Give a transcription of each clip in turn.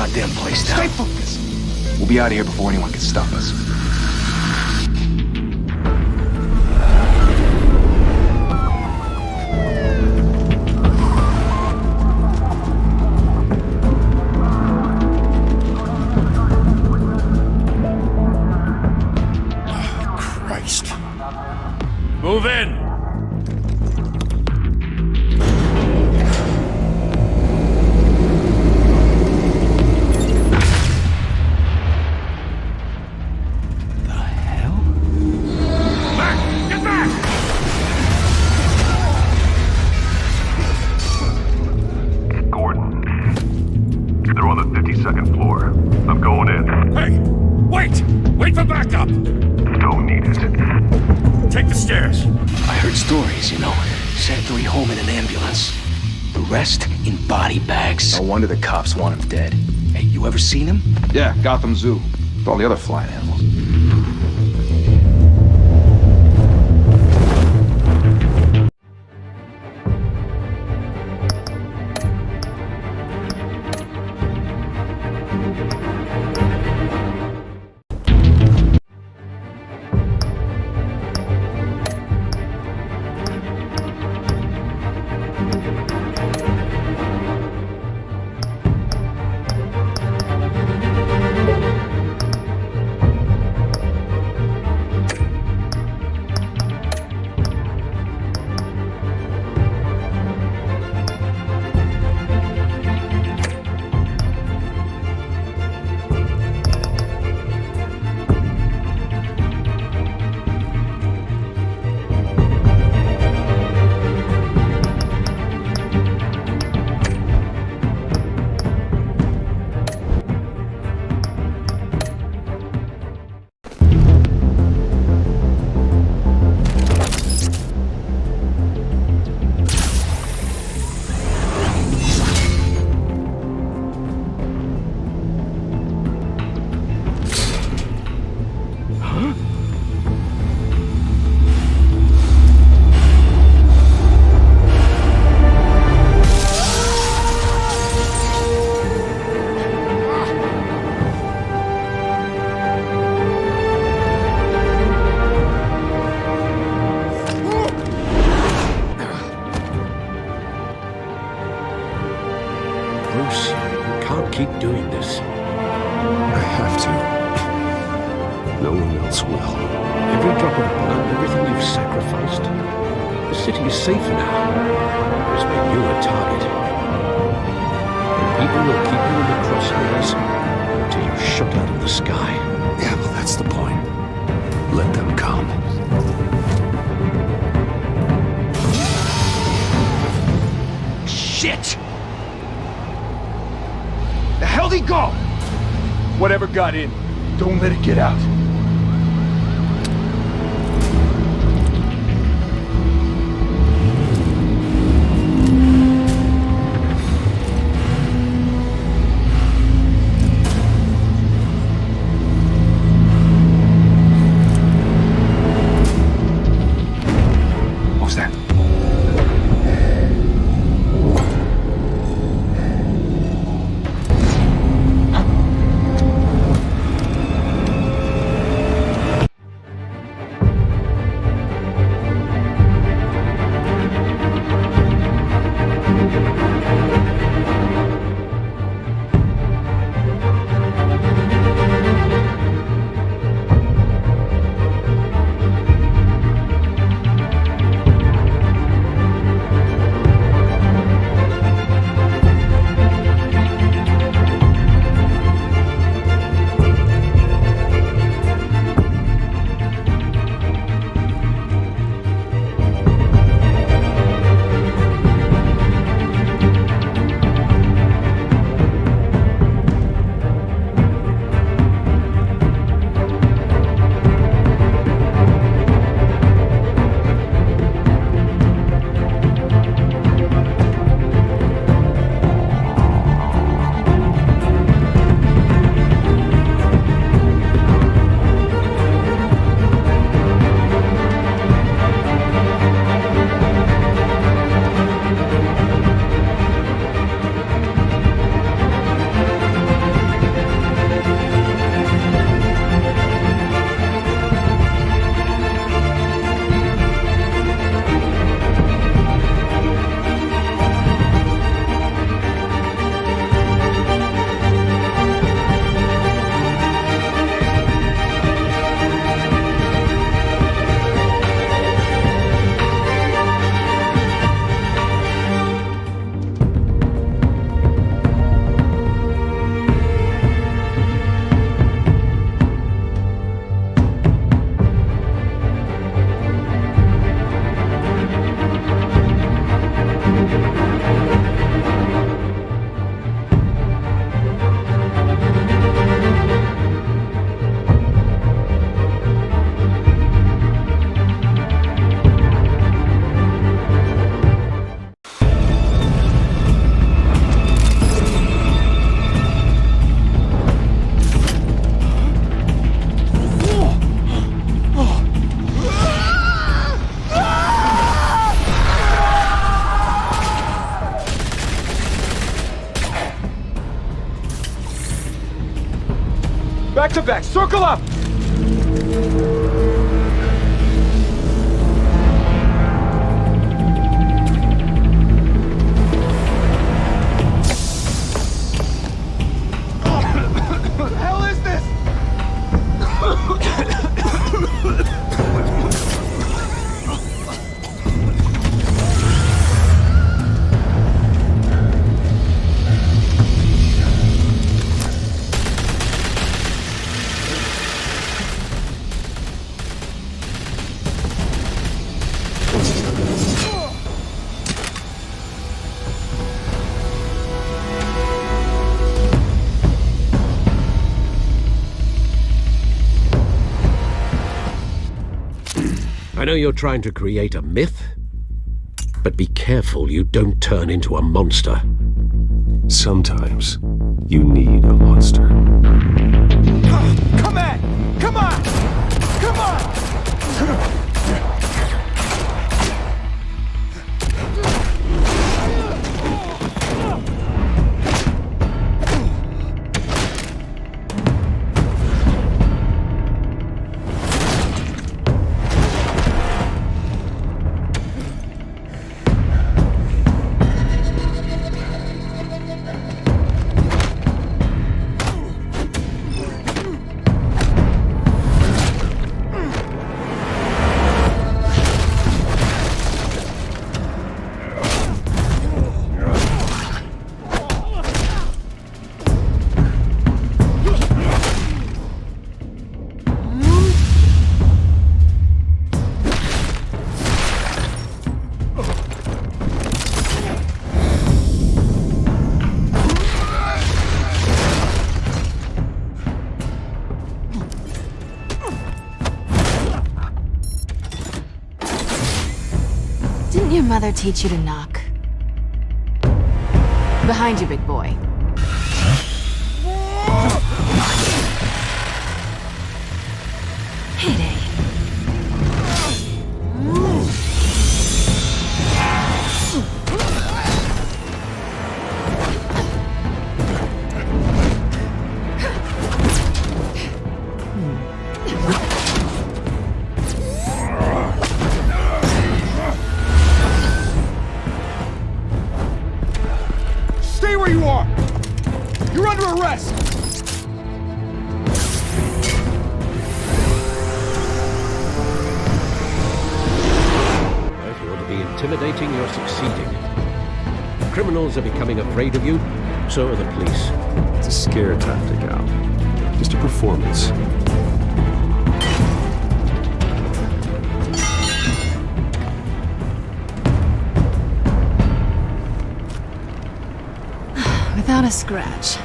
goddamn place down. Stay focused. We'll be out of here before anyone can stop us. Christ. Move in! Wait for backup! Don't need it. Take the stairs. I heard stories, you know. Sent 3 home in an ambulance. The rest in body bags. No wonder the cops want him dead. Hey, you ever seen him? Yeah, Gotham Zoo. With all the other flying animals. Bruce, you can't keep doing this. I have to. No one else will. Every drop of blood, everything you've sacrificed. The city is safe now. There's been you a target. And people will keep you in the crosshairs until you're shot out of the sky. Yeah, well, that's the point. Let them come. Shit! The hell'd he go? Whatever got in, don't let it get out. What was that? to back! Circle up! What the hell is this? I know you're trying to create a myth, but be careful you don't turn into a monster. Sometimes you need a monster. Come on! Come on! Come on! Didn't your mother teach you to knock? Behind you, big boy. Heyday. Stay where you are! You're under arrest! If you want to be intimidating, you're succeeding. Criminals are becoming afraid of you, so are the police. It's a scare tactic, Al. Just a performance. Without a scratch.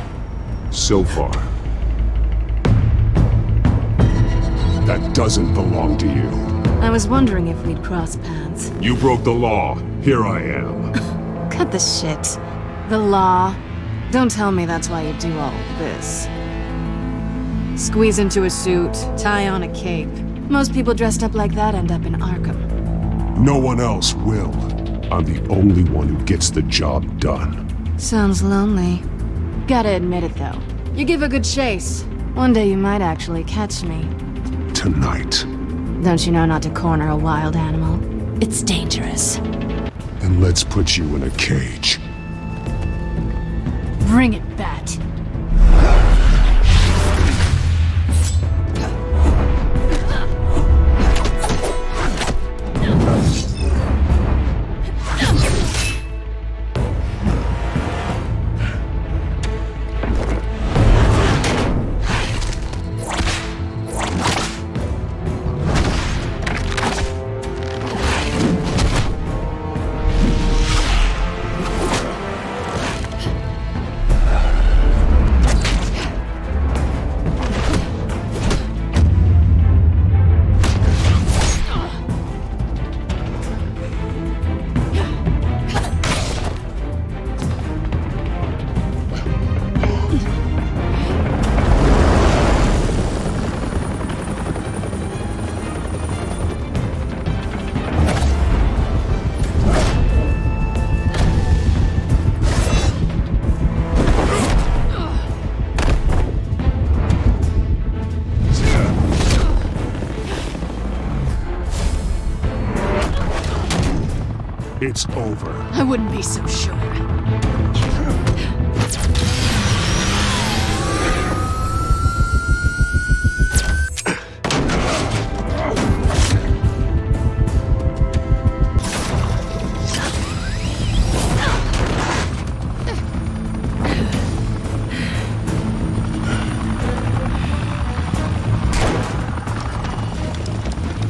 So far. That doesn't belong to you. I was wondering if we'd cross paths. You broke the law. Here I am. Cut the shit. The law. Don't tell me that's why you do all this. Squeeze into a suit, tie on a cape. Most people dressed up like that end up in Arkham. No one else will. I'm the only one who gets the job done. Sounds lonely. Gotta admit it, though. You give a good chase. One day you might actually catch me. Tonight. Don't you know not to corner a wild animal? It's dangerous. Then let's put you in a cage. Bring it, Bat. It's over. I wouldn't be so sure.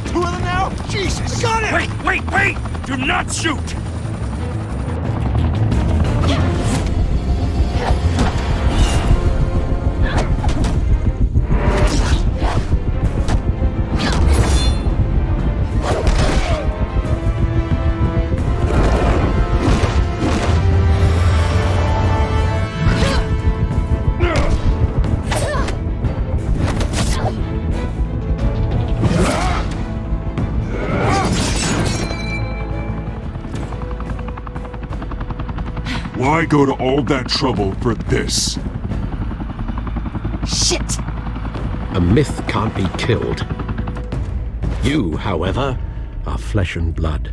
Two of them now? Jesus! Got it! Wait! Do not shoot! Why go to all that trouble for this? Shit! A myth can't be killed. You, however, are flesh and blood.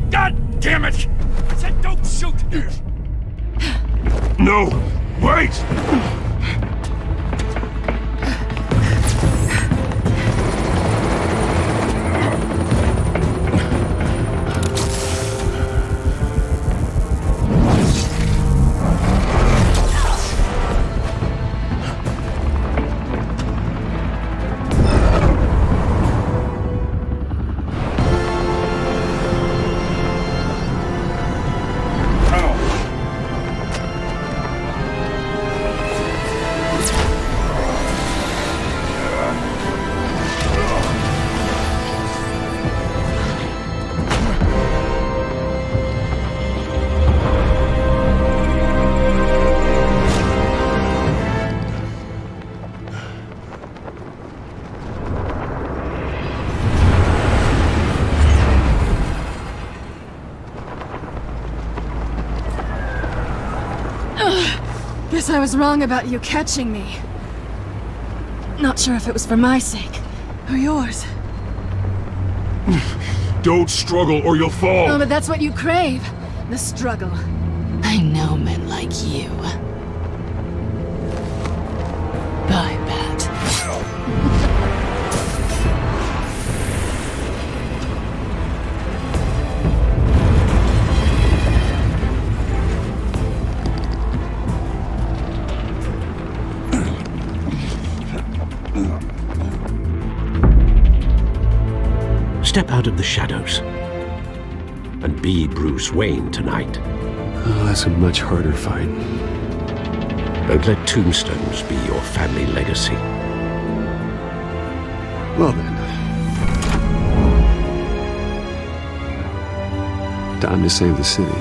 God damn it! I said don't shoot! No! Wait! Guess I was wrong about you catching me. Not sure if it was for my sake, or yours. Don't struggle or you'll fall! Oh, but that's what you crave. The struggle. I know men like you. Bye, Bat. Step out of the shadows and be Bruce Wayne tonight. Oh, that's a much harder fight. Don't let tombstones be your family legacy. Well then. Time to save the city.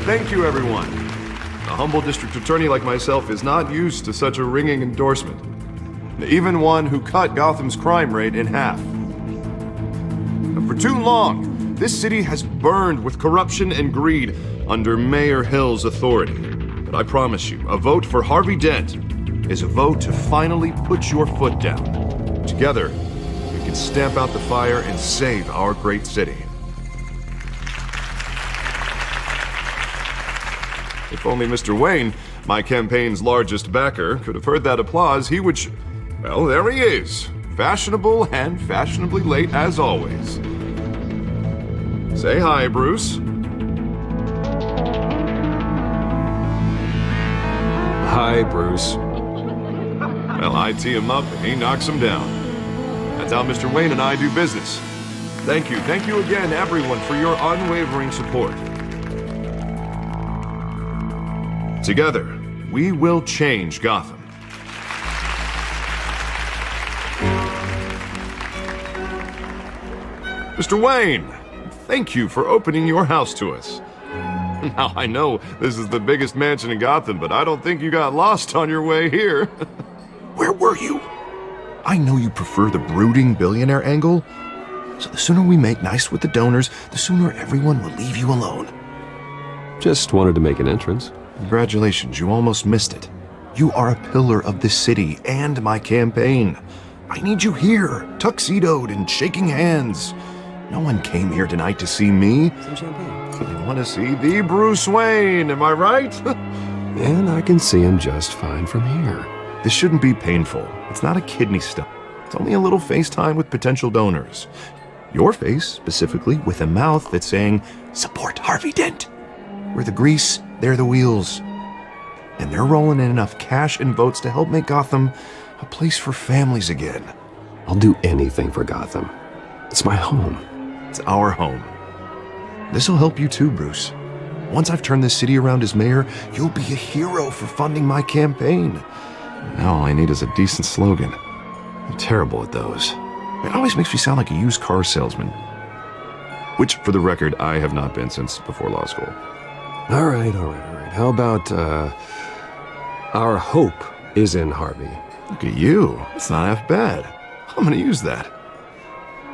Thank you, everyone. A humble district attorney like myself is not used to such a ringing endorsement. Even one who cut Gotham's crime rate in half. For too long, this city has burned with corruption and greed under Mayor Hill's authority. But I promise you, a vote for Harvey Dent is a vote to finally put your foot down. Together, we can stamp out the fire and save our great city. If only Mr. Wayne, my campaign's largest backer, could have heard that applause, he would well, there he is. Fashionable and fashionably late as always. Say hi, Bruce. Hi, Bruce. Well, I tee him up and he knocks him down. That's how Mr. Wayne and I do business. Thank you again, everyone, for your unwavering support. Together, we will change Gotham. Mr. Wayne, thank you for opening your house to us. Now, I know this is the biggest mansion in Gotham, but I don't think you got lost on your way here. Where were you? I know you prefer the brooding billionaire angle, so the sooner we make nice with the donors, the sooner everyone will leave you alone. Just wanted to make an entrance. Congratulations, you almost missed it. You are a pillar of this city and my campaign. I need you here, tuxedoed and shaking hands. No one came here tonight to see me. Some champagne. They want to see the Bruce Wayne, am I right? And I can see him just fine from here. This shouldn't be painful. It's not a kidney stone. It's only a little FaceTime with potential donors. Your face, specifically, with a mouth that's saying, support Harvey Dent. We're the grease, they're the wheels. And they're rolling in enough cash and votes to help make Gotham a place for families again. I'll do anything for Gotham. It's my home. It's our home. This'll help you too, Bruce. Once I've turned this city around as mayor, you'll be a hero for funding my campaign. Now all I need is a decent slogan. I'm terrible at those. It always makes me sound like a used car salesman. Which, for the record, I have not been since before law school. All right. How about, our hope is in Harvey? Look at you. It's not half bad. I'm gonna use that.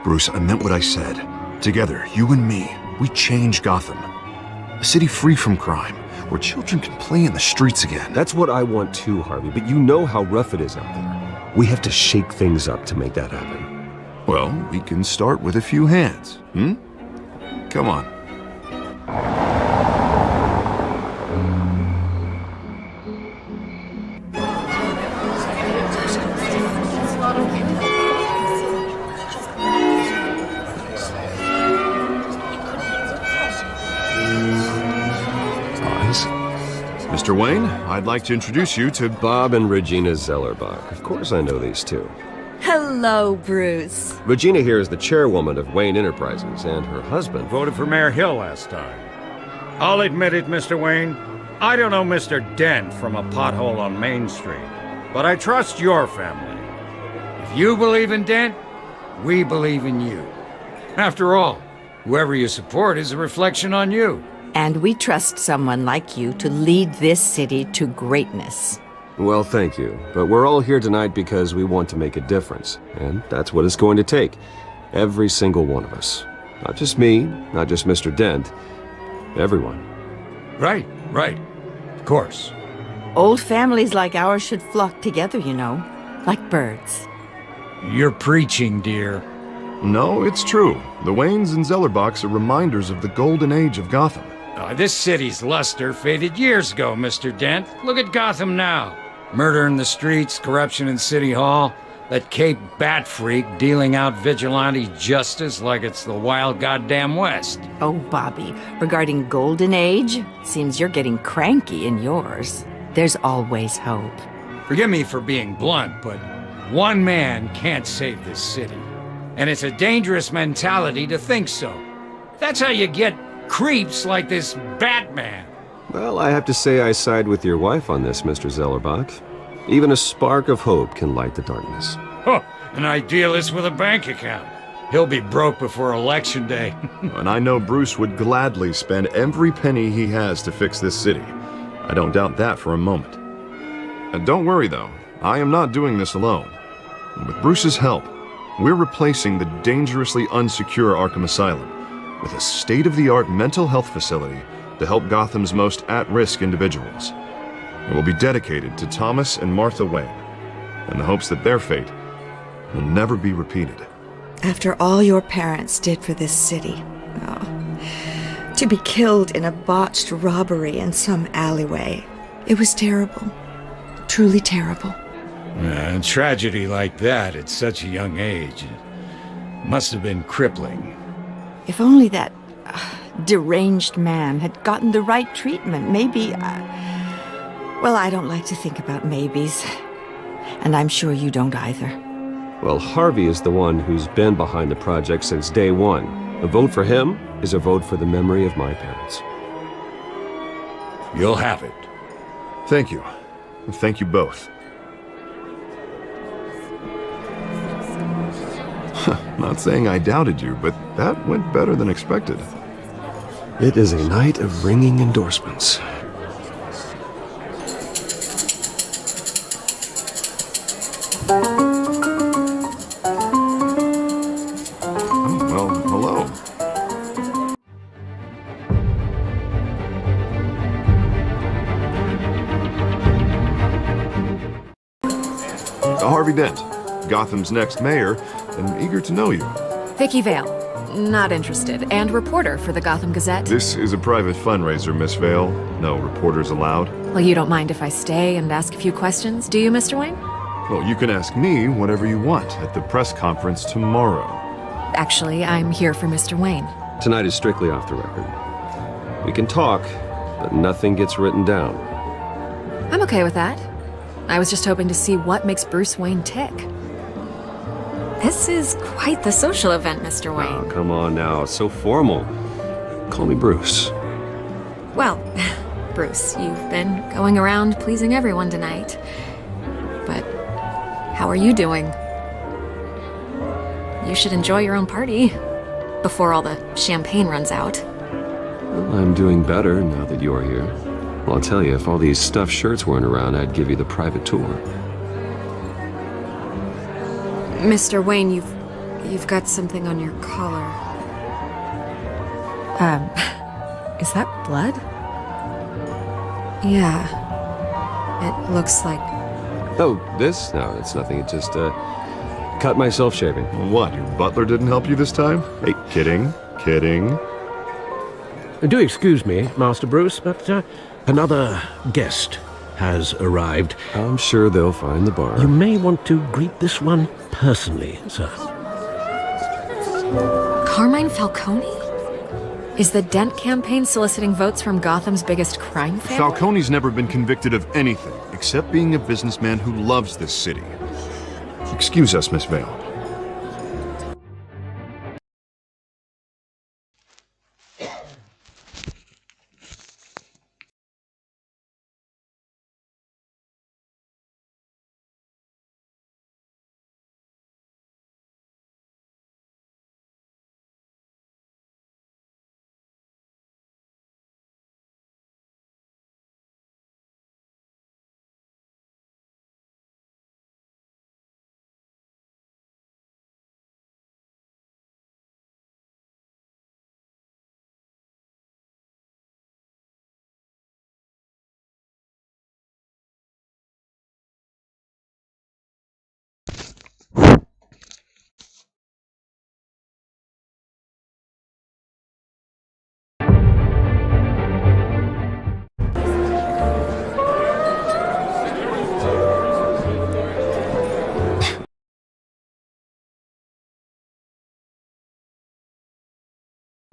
Bruce, I meant what I said. Together, you and me, we change Gotham. A city free from crime, where children can play in the streets again. That's what I want too, Harvey, but you know how rough it is out there. We have to shake things up to make that happen. Well, we can start with a few hands, Come on. Mr. Wayne, I'd like to introduce you to Bob and Regina Zellerbach. Of course I know these two. Hello, Bruce. Regina here is the chairwoman of Wayne Enterprises, and her husband... Voted for Mayor Hill last time. I'll admit it, Mr. Wayne. I don't know Mr. Dent from a pothole on Main Street, but I trust your family. If you believe in Dent, we believe in you. After all, whoever you support is a reflection on you. And we trust someone like you to lead this city to greatness. Well, thank you. But we're all here tonight because we want to make a difference. And that's what it's going to take. Every single one of us. Not just me, not just Mr. Dent. Everyone. Right. Of course. Old families like ours should flock together, you know, like birds. You're preaching, dear. No, it's true. The Waynes and Zellerbachs are reminders of the golden age of Gotham. This city's luster faded years ago, Mr. Dent. Look at Gotham now. Murder in the streets, corruption in City Hall, that Cape Bat freak dealing out vigilante justice like it's the wild goddamn West. Oh, Bobby, regarding Golden Age, seems you're getting cranky in yours. There's always hope. Forgive me for being blunt, but one man can't save this city. And it's a dangerous mentality to think so. That's how you get creeps like this Batman. Well, I have to say I side with your wife on this, Mr. Zellerbach. Even a spark of hope can light the darkness. Oh, an idealist with a bank account. He'll be broke before Election Day. And I know Bruce would gladly spend every penny he has to fix this city. I don't doubt that for a moment. And don't worry, though. I am not doing this alone. With Bruce's help, we're replacing the dangerously unsecure Arkham Asylum with a state-of-the-art mental health facility to help Gotham's most at-risk individuals. It will be dedicated to Thomas and Martha Wayne, in the hopes that their fate will never be repeated. After all your parents did for this city, to be killed in a botched robbery in some alleyway, it was terrible. Truly terrible. A tragedy like that at such a young age must have been crippling. If only that deranged man had gotten the right treatment, maybe... well, I don't like to think about maybes. And I'm sure you don't either. Well, Harvey is the one who's been behind the project since day one. A vote for him is a vote for the memory of my parents. You'll have it. Thank you. Thank you both. Not saying I doubted you, but that went better than expected. It is a night of ringing endorsements. Harvey Dent, Gotham's next mayor, and eager to know you. Vicky Vale. Not interested. And reporter for the Gotham Gazette. This is a private fundraiser, Miss Vale. No reporters allowed. Well, you don't mind if I stay and ask a few questions, do you, Mr. Wayne? Well, you can ask me whatever you want at the press conference tomorrow. Actually, I'm here for Mr. Wayne. Tonight is strictly off the record. We can talk, but nothing gets written down. I'm okay with that. I was just hoping to see what makes Bruce Wayne tick. This is quite the social event, Mr. Wayne. Oh, come on now, so formal. Call me Bruce. Well, Bruce, you've been going around pleasing everyone tonight. But how are you doing? You should enjoy your own party before all the champagne runs out. Well, I'm doing better now that you're here. Well, I'll tell you, if all these stuffed shirts weren't around, I'd give you the private tour. Mr. Wayne, you've got something on your collar. Is that blood? Yeah. It looks like... Oh, this? No, it's nothing. It just, cut myself shaving. What, your butler didn't help you this time? Hey, kidding. Do excuse me, Master Bruce, but, another guest has arrived. I'm sure they'll find the bar. You may want to greet this one personally, sir. Carmine Falcone? Is the Dent campaign soliciting votes from Gotham's biggest crime family? Falcone's never been convicted of anything, except being a businessman who loves this city. Excuse us, Miss Vale.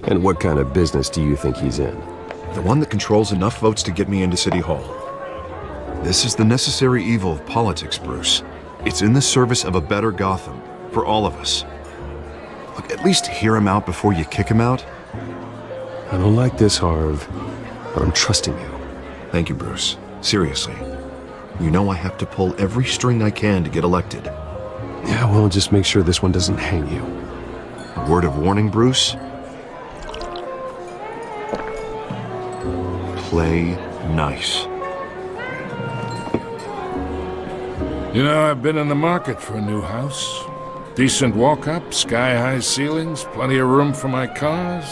And what kind of business do you think he's in? The one that controls enough votes to get me into City Hall. This is the necessary evil of politics, Bruce. It's in the service of a better Gotham, for all of us. Look, at least hear him out before you kick him out. I don't like this, Harv, but I'm trusting you. Thank you, Bruce. Seriously. You know I have to pull every string I can to get elected. Yeah, well, just make sure this one doesn't hang you. A word of warning, Bruce? Play nice. You know, I've been in the market for a new house. Decent walk-up, sky-high ceilings, plenty of room for my cars.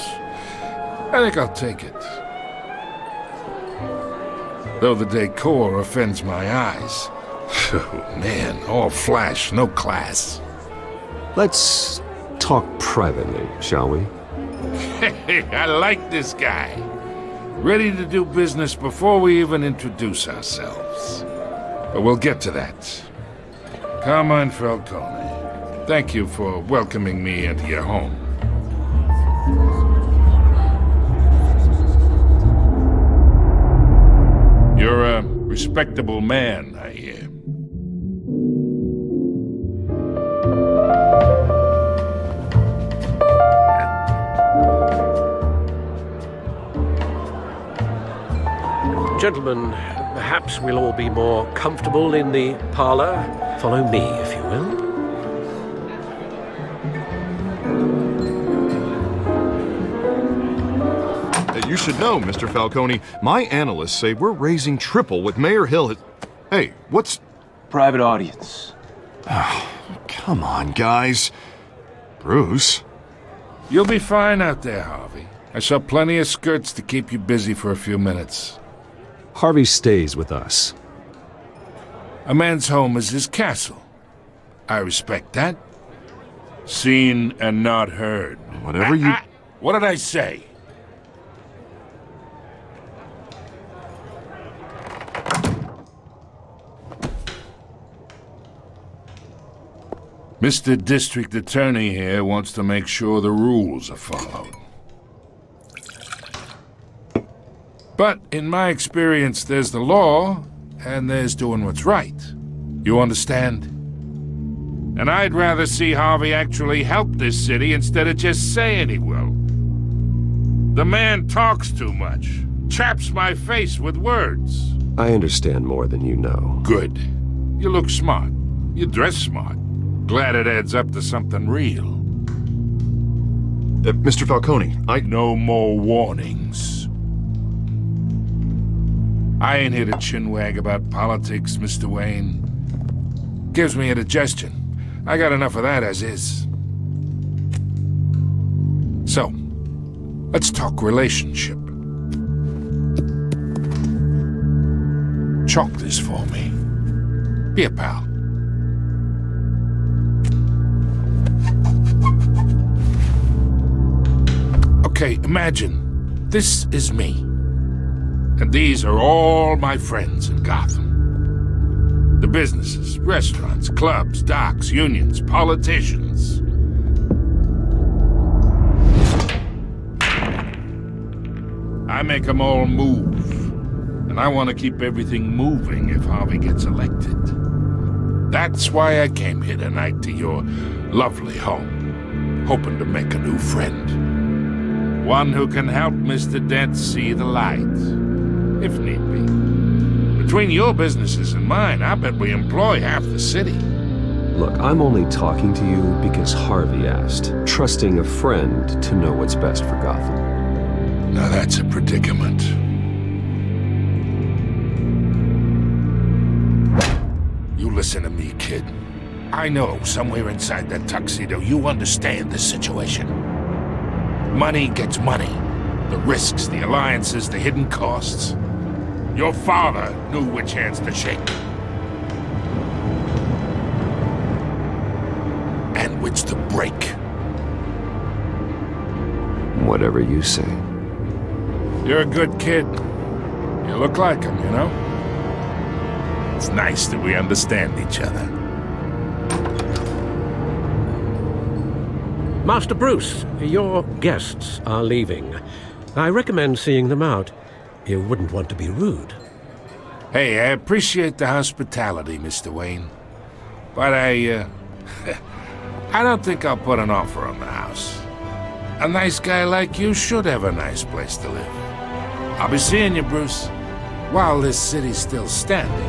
I think I'll take it. Though the decor offends my eyes. Oh, man, all flash, no class. Let's talk privately, shall we? Hey, I like this guy. Ready to do business before we even introduce ourselves. But we'll get to that. Carmine Falcone, thank you for welcoming me into your home. You're a respectable man, I hear. Gentlemen, perhaps we'll all be more comfortable in the parlor. Follow me, if you will. You should know, Mr. Falcone, my analysts say we're raising triple what Mayor Hill has... Hey, what's... Private audience. Oh, come on, guys. Bruce? You'll be fine out there, Harvey. I saw plenty of skirts to keep you busy for a few minutes. Harvey stays with us. A man's home is his castle. I respect that. Seen and not heard. Whatever you... What did I say? Mr. District Attorney here wants to make sure the rules are followed. But in my experience, there's the law, and there's doing what's right. You understand? And I'd rather see Harvey actually help this city instead of just saying he will. The man talks too much, chaps my face with words. I understand more than you know. Good. You look smart. You dress smart. Glad it adds up to something real. Mr. Falcone, No more warnings. I ain't here to chinwag about politics, Mr. Wayne. Gives me indigestion. I got enough of that as is. So, let's talk relationship. Chalk this for me. Be a pal. Okay, imagine this is me. And these are all my friends in Gotham. The businesses, restaurants, clubs, docks, unions, politicians. I make them all move. And I want to keep everything moving if Harvey gets elected. That's why I came here tonight to your lovely home, hoping to make a new friend. One who can help Mr. Dent see the light, if need be. Between your businesses and mine, I bet we employ half the city. Look, I'm only talking to you because Harvey asked, trusting a friend to know what's best for Gotham. Now that's a predicament. You listen to me, kid. I know somewhere inside that tuxedo you understand the situation. Money gets money. The risks, the alliances, the hidden costs. Your father knew which hands to shake. And which to break. Whatever you say. You're a good kid. You look like him, you know? It's nice that we understand each other. Master Bruce, your guests are leaving. I recommend seeing them out. You wouldn't want to be rude. Hey, I appreciate the hospitality, Mr. Wayne. But I don't think I'll put an offer on the house. A nice guy like you should have a nice place to live. I'll be seeing you, Bruce, while this city's still standing.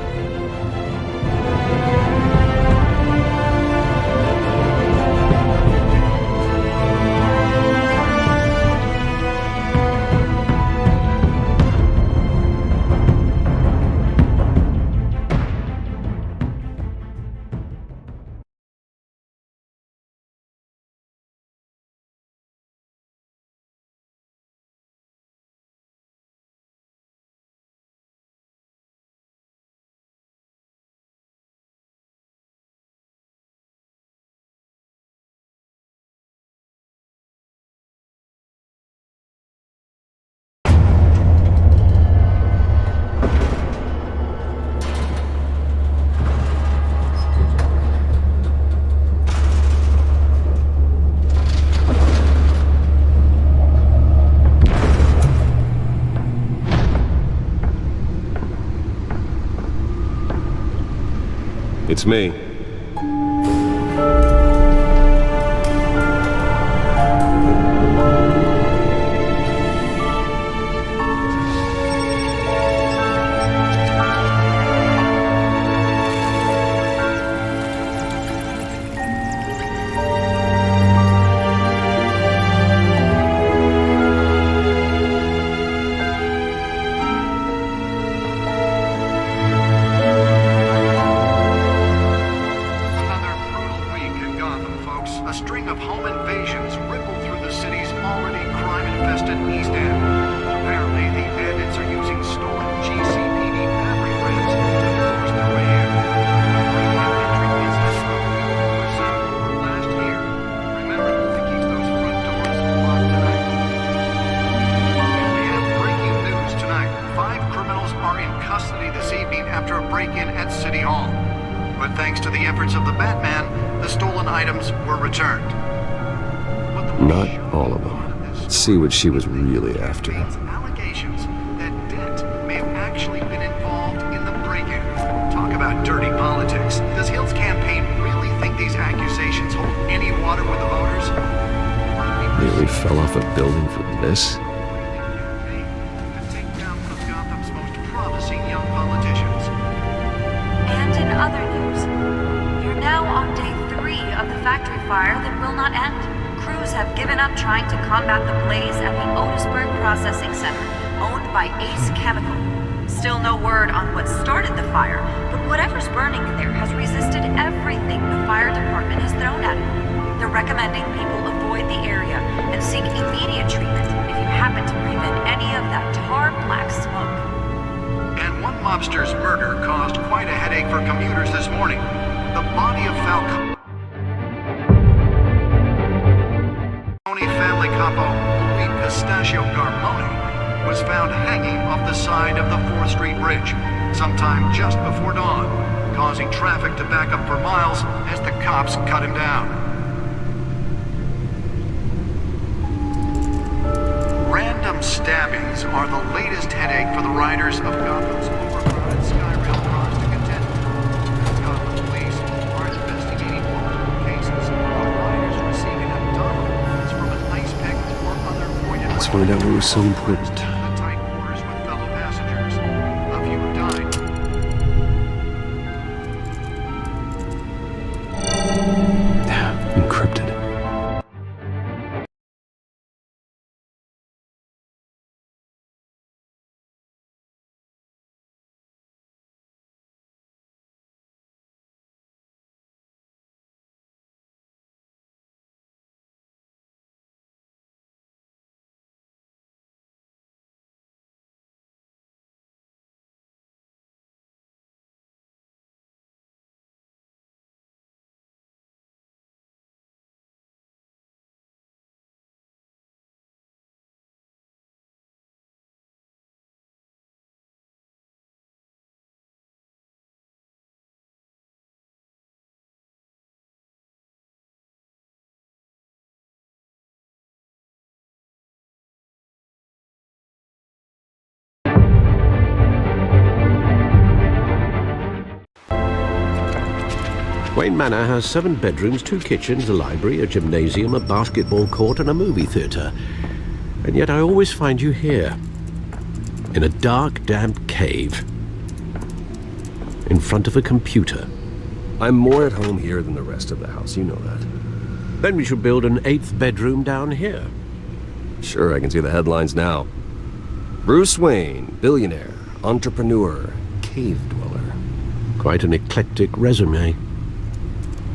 It's me. but thanks to the efforts of the Batman, the stolen items were returned. Not all of them. Let's see what she was really after. Allegations that Dent may have actually been involved in the break-in. Talk about dirty politics. Does Hill's campaign really think these accusations hold any water with the voters? Really fell off a building for this? To take down one of Gotham's most promising young politicians. And in other news, you're now on day 3 of the factory fire that will not end. Crews have given up trying to combat the blaze at the Otisburg Processing Center, owned by Ace Chemical. Still no word on what started the fire, but whatever's burning in there has resisted everything the fire department has thrown at it. They're recommending people avoid the area and seek immediate treatment if you happen to breathe in any of that tar black smoke. And one mobster's murder caused quite a headache for commuters this morning. The body of Falcone family capo Louis Pistachio Garmoni was found hanging off the side of the 4th Street Bridge sometime just before dawn, causing traffic to back up for miles as the cops cut him down. Random stabbings are the latest headache for the riders of Gotham's overcrowded Skyrail cars to contend with. Gotham police are investigating multiple cases of riders receiving abdominal wounds from an ice pick or other pointed Let's find out what was so important. the tight quarters with fellow passengers. A few died. Encrypted. Wayne Manor has 7 bedrooms, 2 kitchens, a library, a gymnasium, a basketball court, and a movie theatre. And yet I always find you here, in a dark, damp cave, in front of a computer. I'm more at home here than the rest of the house, you know that. Then we should build an 8th bedroom down here. Sure, I can see the headlines now. Bruce Wayne, billionaire, entrepreneur, cave dweller. Quite an eclectic resume.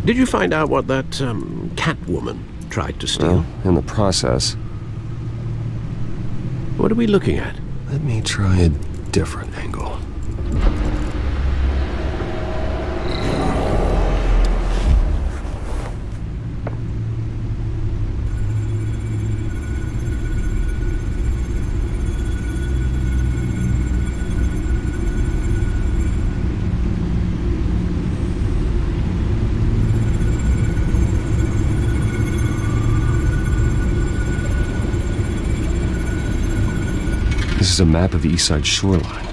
Did you find out what that, Catwoman tried to steal? Well, in the process. What are we looking at? Let me try a different angle. This is a map of the East Side shoreline.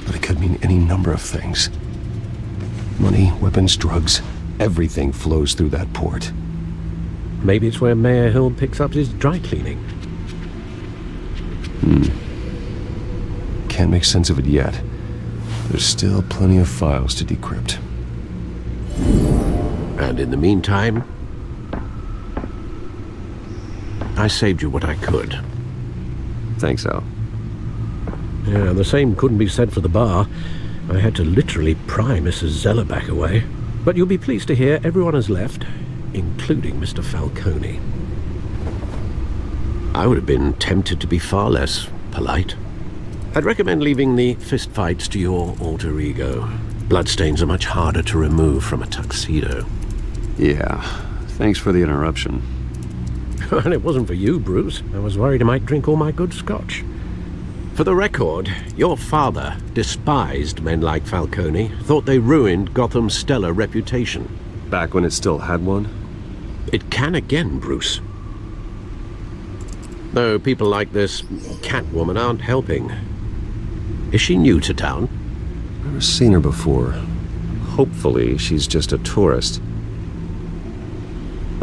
But it could mean any number of things. Money, weapons, drugs, everything flows through that port. Maybe it's where Mayor Hill picks up his dry cleaning. Can't make sense of it yet. There's still plenty of files to decrypt. And in the meantime, I saved you what I could. Thanks, Al. Yeah, the same couldn't be said for the bar. I had to literally pry Mrs. Zellerback away. But you'll be pleased to hear everyone has left, including Mr. Falcone. I would have been tempted to be far less polite. I'd recommend leaving the fistfights to your alter ego. Bloodstains are much harder to remove from a tuxedo. Yeah, thanks for the interruption. And it wasn't for you, Bruce. I was worried I might drink all my good scotch. For the record, your father despised men like Falcone, thought they ruined Gotham's stellar reputation. Back when it still had one? It can again, Bruce. Though people like this Catwoman aren't helping. Is she new to town? Never seen her before. Hopefully, she's just a tourist.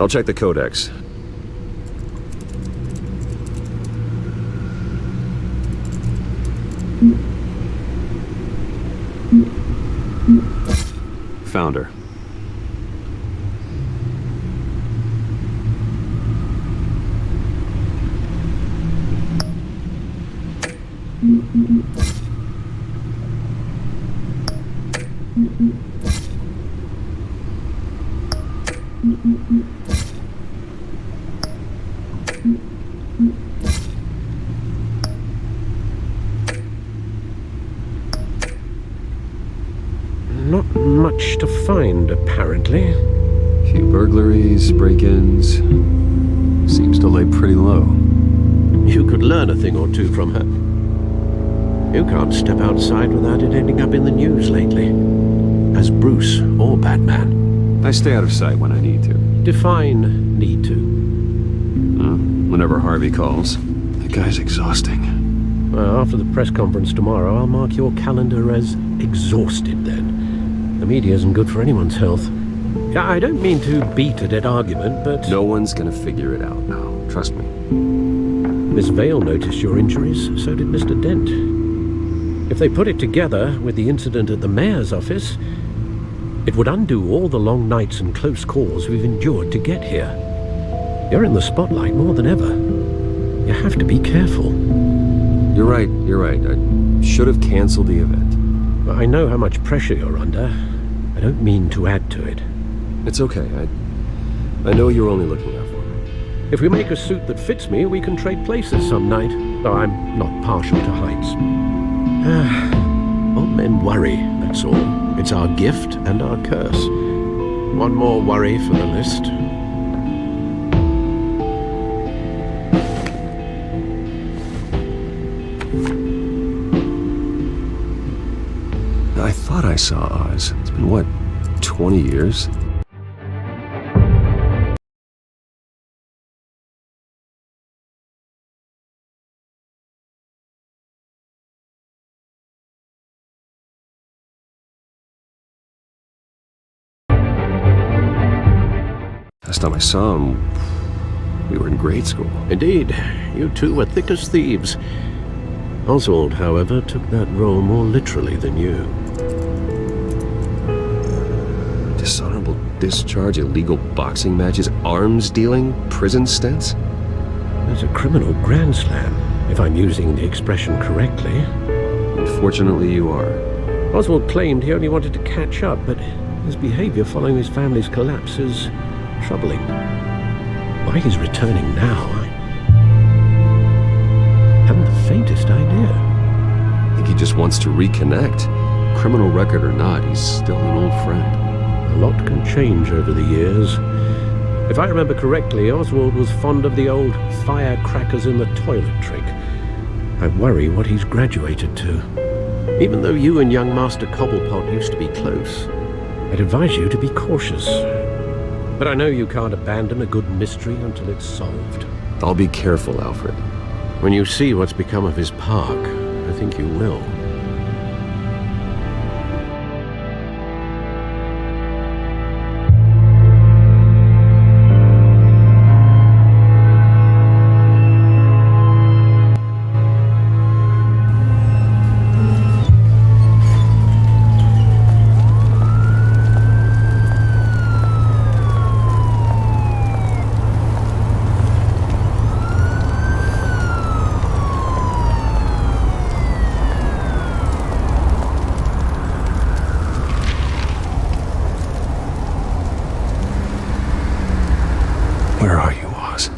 I'll check the codex. Found her. Not much to find, apparently. Few burglaries, break-ins. Seems to lay pretty low. You could learn a thing or two from her. You can't step outside without it ending up in the news lately. As Bruce or Batman. I stay out of sight when I need to. Define need to. Whenever Harvey calls. That guy's exhausting. Well, after the press conference tomorrow, I'll mark your calendar as exhausted then. The media isn't good for anyone's health. I don't mean to beat a dead argument, but... No one's gonna figure it out now. Trust me. Miss Vale noticed your injuries, so did Mr. Dent. If they put it together with the incident at the mayor's office, it would undo all the long nights and close calls we've endured to get here. You're in the spotlight more than ever. You have to be careful. You're right. I should have canceled the event. I know how much pressure you're under. I don't mean to add to it. It's okay. I know you're only looking out for me. If we make a suit that fits me, we can trade places some night. Though I'm not partial to heights. Old men worry, that's all. It's our gift and our curse. One more worry for the list. I thought I saw Oz. It's been, what, 20 years? Last time I saw him, we were in grade school. Indeed, you two were thick as thieves. Oswald, however, took that role more literally than you. Dishonorable discharge, illegal boxing matches, arms dealing, prison stints? There's a criminal grand slam, if I'm using the expression correctly. Unfortunately, you are. Oswald claimed he only wanted to catch up, but his behavior following his family's collapse is troubling. Why he's returning now, I haven't the faintest idea. I think he just wants to reconnect. Criminal record or not, he's still an old friend. A lot can change over the years. If I remember correctly, Oswald was fond of the old firecrackers in the toilet trick. I worry what he's graduated to. Even though you and young Master Cobblepot used to be close, I'd advise you to be cautious. But I know you can't abandon a good mystery until it's solved. I'll be careful, Alfred. When you see what's become of his park, I think you will. Where are you, Oz?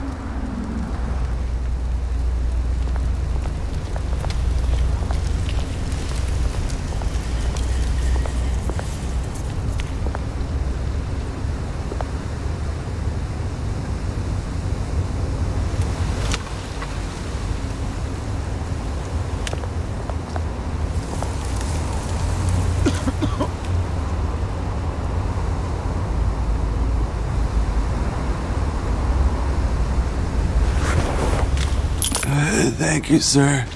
Thank you, sir.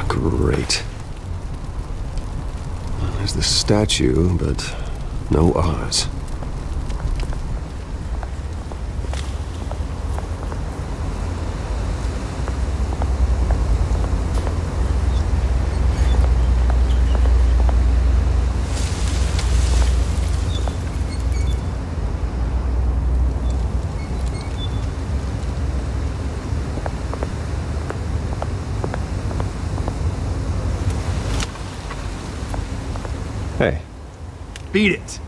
Great. There's the statue, but no Oz. Hey. Beat it.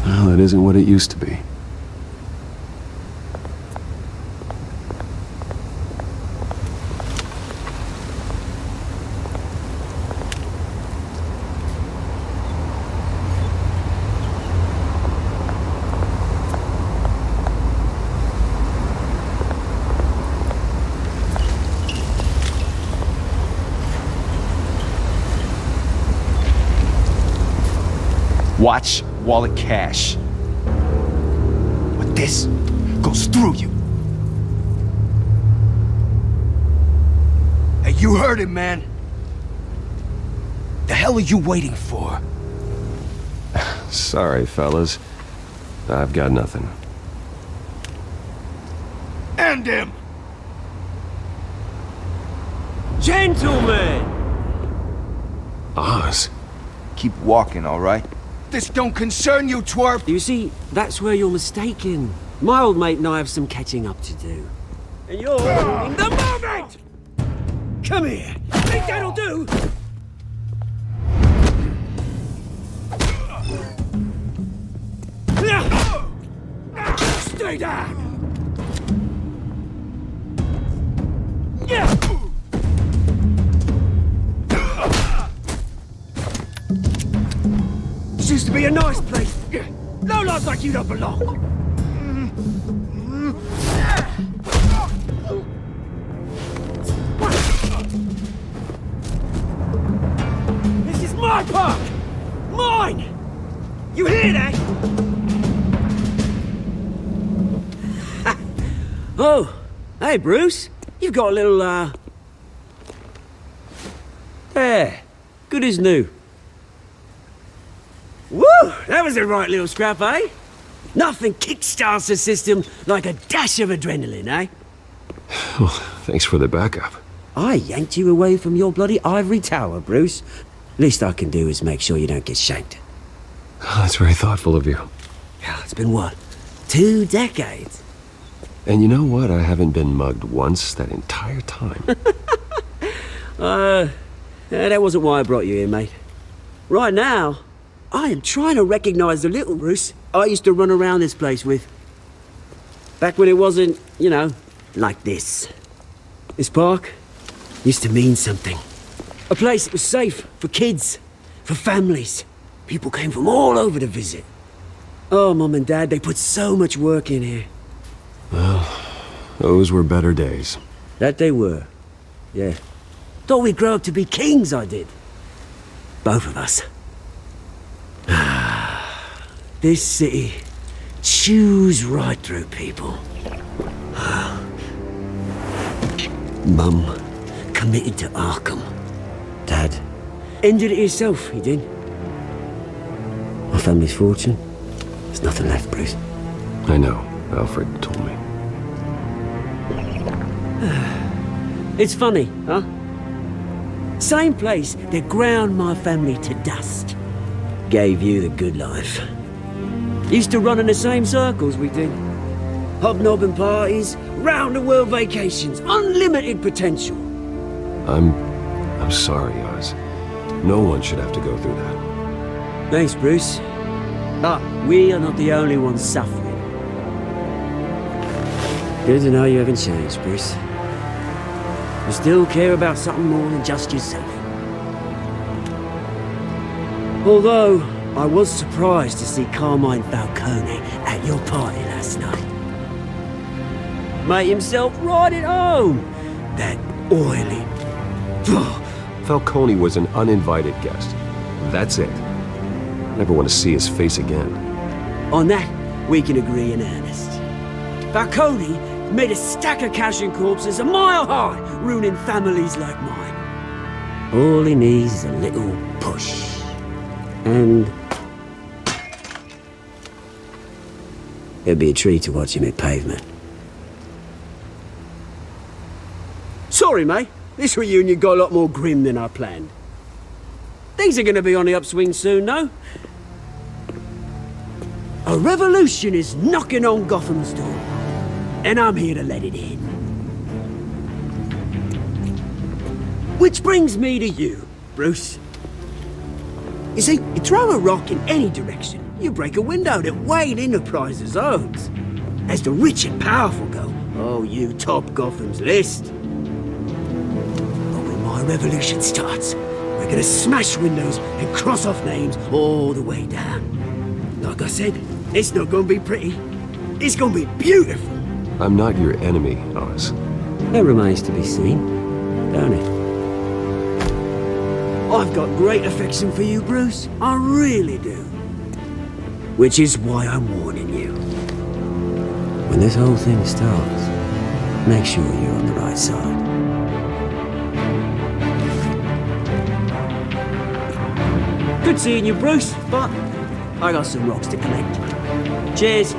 Well, it isn't what it used to be. Watch wallet cash. But this goes through you. Hey, you heard him, man. The hell are you waiting for? Sorry, fellas. I've got nothing. End him! Gentlemen! Oz? Keep walking, all right? This don't concern you, twerp! You see, that's where you're mistaken. My old mate and I have some catching up to do. And you're in the moment! Come here! Think that'll do? Stay down! This used to be a nice place. No lives like you don't belong. This is my park! Mine! You hear that? Oh, hey Bruce. You've got a little, There. Good as new. Woo! That was a right little scrap, eh? Nothing kickstarts the system like a dash of adrenaline, eh? Well, thanks for the backup. I yanked you away from your bloody ivory tower, Bruce. Least I can do is make sure you don't get shanked. That's very thoughtful of you. Yeah, it's been what? 2 decades? And you know what? I haven't been mugged once that entire time. That wasn't why I brought you here, mate. Right now, I am trying to recognize the little Bruce I used to run around this place with. Back when it wasn't, you know, like this. This park used to mean something. A place that was safe for kids, for families. People came from all over to visit. Oh, Mum and Dad, they put so much work in here. Well, those were better days. That they were, yeah. Thought we'd grow up to be kings, I did. Both of us. This city chews right through people. Mum committed to Arkham. Dad ended it himself, he did. My family's fortune, there's nothing left, Bruce. I know. Alfred told me. It's funny, huh? Same place that ground my family to dust. Gave you the good life. Used to run in the same circles we did. Hobnobbing parties, round-the-world vacations, unlimited potential. I'm sorry, Oz. No one should have to go through that. Thanks, Bruce. But we are not the only ones suffering. Good to know you haven't changed, Bruce. You still care about something more than just yourself. Although, I was surprised to see Carmine Falcone at your party last night. Made himself right at home. That oily... Falcone was an uninvited guest. That's it. Never want to see his face again. On that, we can agree in earnest. Falcone made a stack of cash and corpses a mile high, ruining families like mine. All he needs is a little push. And... it'd be a treat to watch him hit pavement. Sorry, mate. This reunion got a lot more grim than I planned. Things are gonna be on the upswing soon, though. A revolution is knocking on Gotham's door, and I'm here to let it in. Which brings me to you, Bruce. You see, you throw a rock in any direction, you break a window that Wayne Enterprises owns. As the rich and powerful go, oh, you top Gotham's list. But when my revolution starts, we're gonna smash windows and cross off names all the way down. Like I said, it's not gonna be pretty. It's gonna be beautiful. I'm not your enemy, Oz. That remains to be seen, don't it? I've got great affection for you, Bruce. I really do. Which is why I'm warning you. When this whole thing starts, make sure you're on the right side. Good seeing you, Bruce, but I got some rocks to collect. Cheers.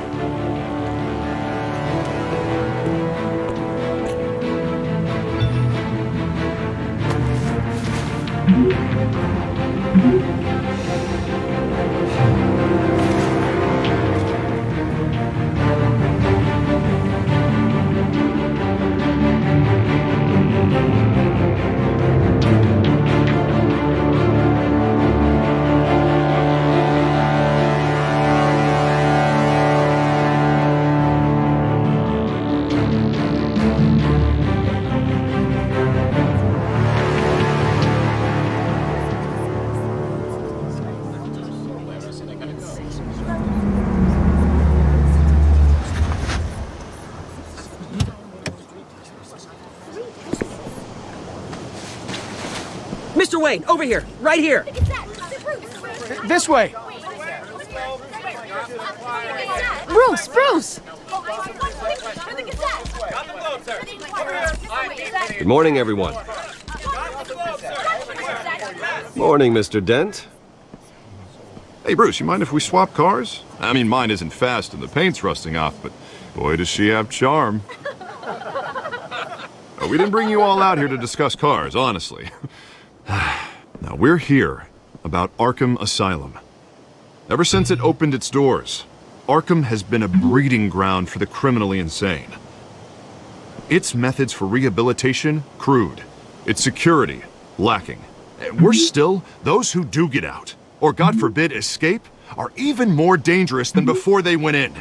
Mr. Wayne, over here, right here. This way. Bruce, Bruce! Good morning, everyone. Morning, Mr. Dent. Hey, Bruce, you mind if we swap cars? I mean, mine isn't fast and the paint's rusting off, but boy, does she have charm. We didn't bring you all out here to discuss cars, honestly. Now, we're here about Arkham Asylum. Ever since it opened its doors, Arkham has been a breeding ground for the criminally insane. Its methods for rehabilitation, crude. Its security, lacking. And worse still, those who do get out, or God forbid escape, are even more dangerous than before they went in.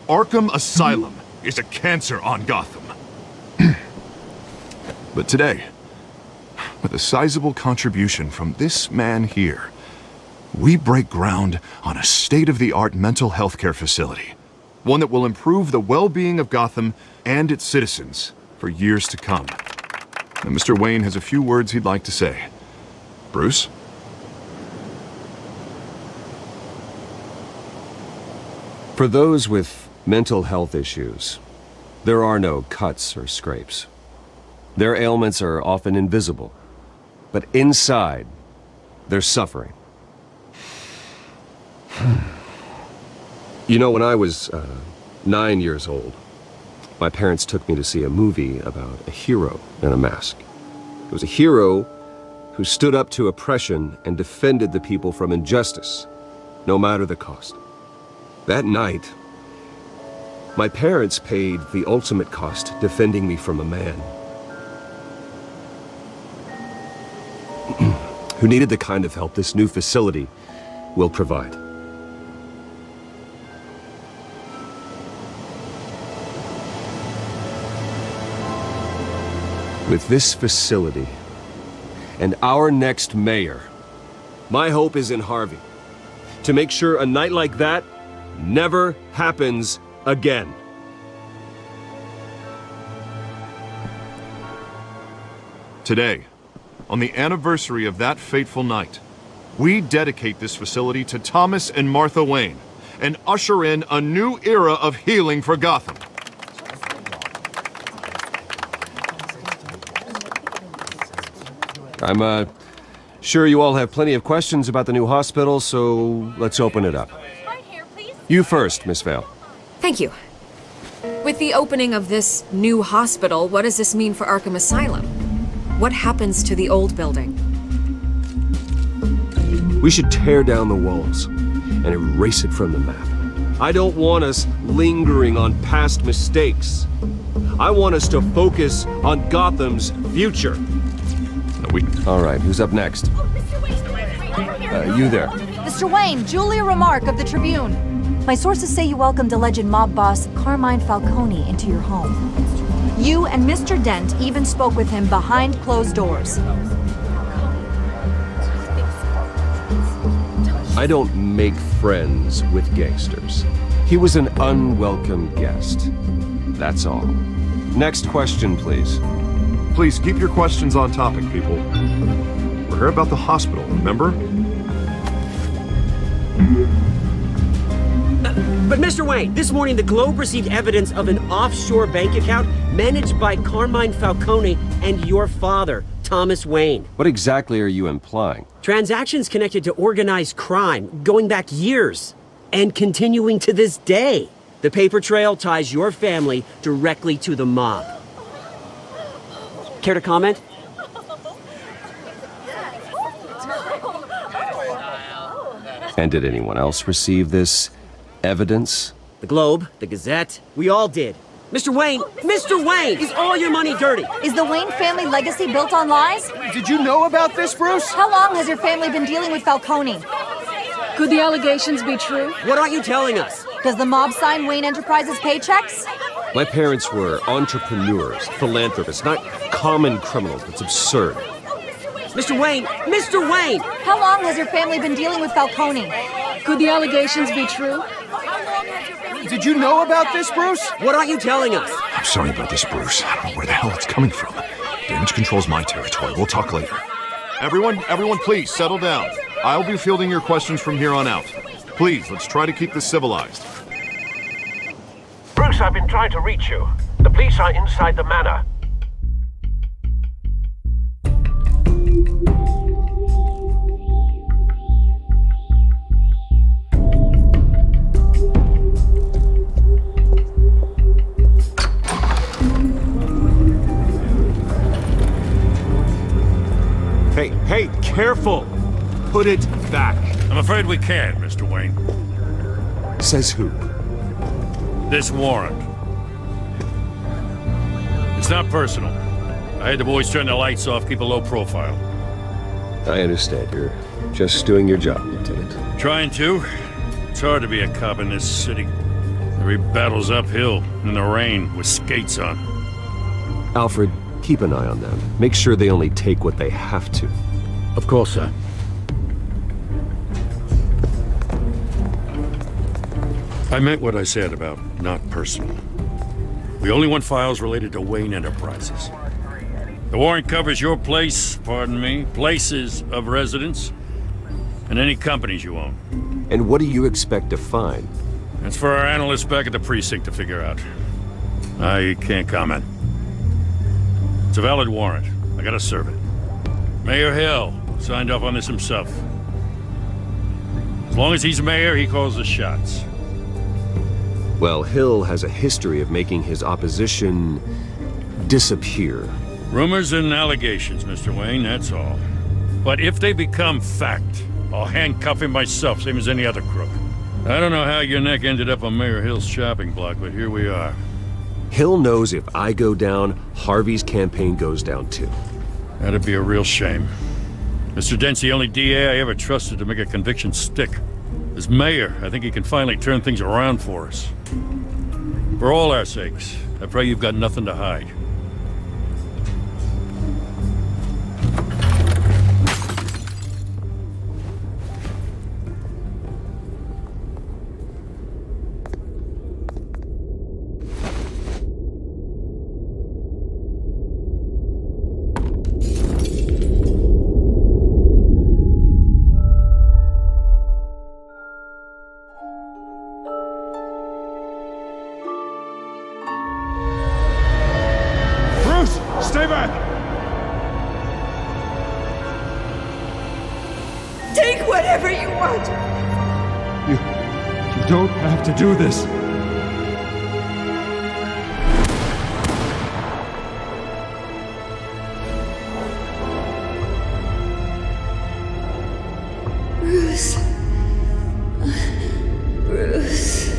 Arkham Asylum is a cancer on Gotham. But today, with a sizable contribution from this man here, we break ground on a state-of-the-art mental health care facility. One that will improve the well-being of Gotham and its citizens for years to come. Now, Mr. Wayne has a few words he'd like to say. Bruce? For those with mental health issues, there are no cuts or scrapes. Their ailments are often invisible, but inside, they're suffering. You know, when I was 9 years old, my parents took me to see a movie about a hero in a mask. It was a hero who stood up to oppression and defended the people from injustice, no matter the cost. That night, my parents paid the ultimate cost defending me from a man who needed the kind of help this new facility will provide. With this facility and our next mayor, my hope is in Harvey. To make sure a night like that never happens again. Today, on the anniversary of that fateful night, we dedicate this facility to Thomas and Martha Wayne and usher in a new era of healing for Gotham. I'm sure you all have plenty of questions about the new hospital, so let's open it up. You first, Miss Vale. Thank you. With the opening of this new hospital, what does this mean for Arkham Asylum? What happens to the old building? We should tear down the walls and erase it from the map. I don't want us lingering on past mistakes. I want us to focus on Gotham's future. All right, who's up next? You there. Mr. Wayne, Julia Remark of the Tribune. My sources say you welcomed alleged mob boss Carmine Falcone into your home. You and Mr. Dent even spoke with him behind closed doors. I don't make friends with gangsters. He was an unwelcome guest. That's all. Next question, please. Please keep your questions on topic, people. We're here about the hospital, remember? But Mr. Wayne, this morning the Globe received evidence of an offshore bank account managed by Carmine Falcone and your father, Thomas Wayne. What exactly are you implying? Transactions connected to organized crime going back years and continuing to this day. The paper trail ties your family directly to the mob. Care to comment? And did anyone else receive this evidence? The Globe, the Gazette, we all did. Mr. Wayne, is all your money dirty? Is the Wayne family legacy built on lies? Did you know about this, Bruce? How long has your family been dealing with Falcone? Could the allegations be true? What aren't you telling us? Does the mob sign Wayne Enterprises paychecks? My parents were entrepreneurs, philanthropists, not common criminals. It's absurd. Mr. Wayne! How long has your family been dealing with Falcone? Could the allegations be true? Did you know about this, Bruce? What aren't you telling us? I'm sorry about this, Bruce. I don't know where the hell it's coming from. Damage control's my territory. We'll talk later. Everyone, please settle down. I'll be fielding your questions from here on out. Please, let's try to keep this civilized. Bruce, I've been trying to reach you. The police are inside the manor. Hey, careful! Put it back. I'm afraid we can't, Mr. Wayne. Says who? This warrant. It's not personal. I had the boys turn the lights off, keep a low profile. I understand. You're just doing your job, Lieutenant. Trying to. It's hard to be a cop in this city. Every battle's uphill, in the rain, with skates on. Alfred, keep an eye on them. Make sure they only take what they have to. Of course, sir. I meant what I said about not personal. We only want files related to Wayne Enterprises. The warrant covers your place, pardon me, places of residence, and any companies you own. And what do you expect to find? That's for our analysts back at the precinct to figure out. I can't comment. It's a valid warrant. I gotta serve it. Mayor Hill signed off on this himself. As long as he's mayor, he calls the shots. Well, Hill has a history of making his opposition disappear. Rumors and allegations, Mr. Wayne, that's all. But if they become fact, I'll handcuff him myself, same as any other crook. I don't know how your neck ended up on Mayor Hill's shopping block, but here we are. Hill knows if I go down, Harvey's campaign goes down too. That'd be a real shame. Mr. Dent's the only DA I ever trusted to make a conviction stick. As mayor, I think he can finally turn things around for us. For all our sakes, I pray you've got nothing to hide. Stay back! Take whatever you want! You don't have to do this. Bruce. Bruce.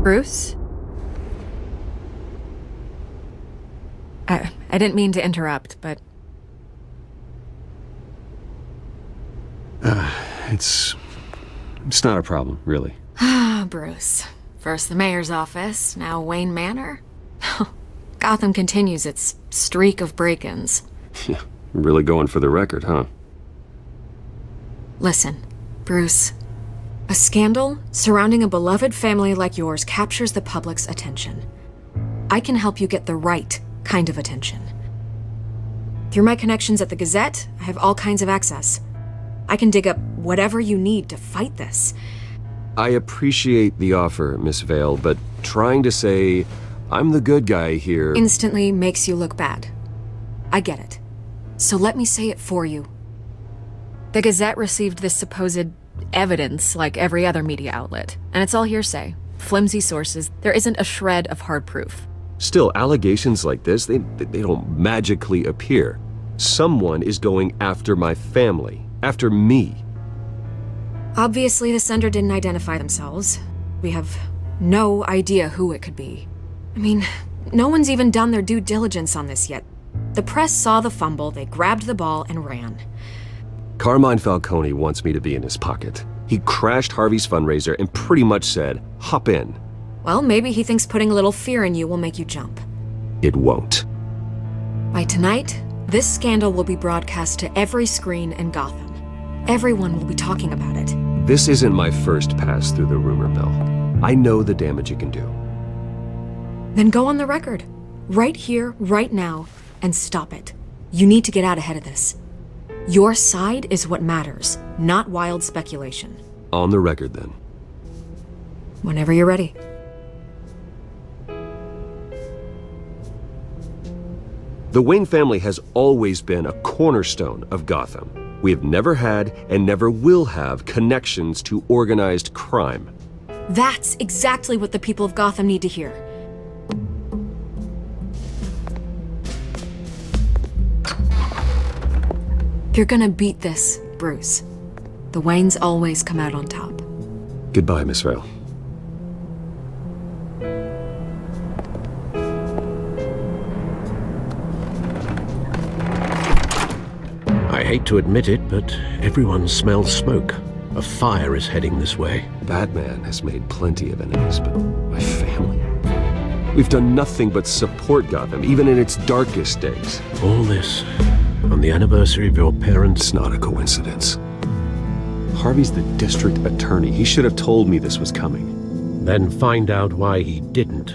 Bruce? I didn't mean to interrupt, but... It's not a problem, really. Ah, Bruce. First the mayor's office, now Wayne Manor. Gotham continues its streak of break-ins. Yeah, really going for the record, huh? Listen, Bruce. A scandal surrounding a beloved family like yours captures the public's attention. I can help you get the right kind of attention. Through my connections at the Gazette, I have all kinds of access. I can dig up whatever you need to fight this. I appreciate the offer, Miss Vale, but trying to say I'm the good guy here... instantly makes you look bad. I get it. So let me say it for you. The Gazette received this supposed evidence like every other media outlet, and it's all hearsay. Flimsy sources. There isn't a shred of hard proof. Still, allegations like this, they don't magically appear. Someone is going after my family, after me. Obviously, the sender didn't identify themselves. We have no idea who it could be. I mean, no one's even done their due diligence on this yet. The press saw the fumble, they grabbed the ball and ran. Carmine Falcone wants me to be in his pocket. He crashed Harvey's fundraiser and pretty much said, hop in. Well, maybe he thinks putting a little fear in you will make you jump. It won't. By tonight, this scandal will be broadcast to every screen in Gotham. Everyone will be talking about it. This isn't my first pass through the rumor mill. I know the damage it can do. Then go on the record. Right here, right now, and stop it. You need to get out ahead of this. Your side is what matters, not wild speculation. On the record, then. Whenever you're ready. The Wayne family has always been a cornerstone of Gotham. We have never had and never will have connections to organized crime. That's exactly what the people of Gotham need to hear. You're gonna beat this, Bruce. The Waynes always come out on top. Goodbye, Miss Vale. I hate to admit it, but everyone smells smoke. A fire is heading this way. Batman has made plenty of enemies, but my family... We've done nothing but support Gotham, even in its darkest days. All this on the anniversary of your parents'... It's not a coincidence. Harvey's the district attorney. He should have told me this was coming. Then find out why he didn't.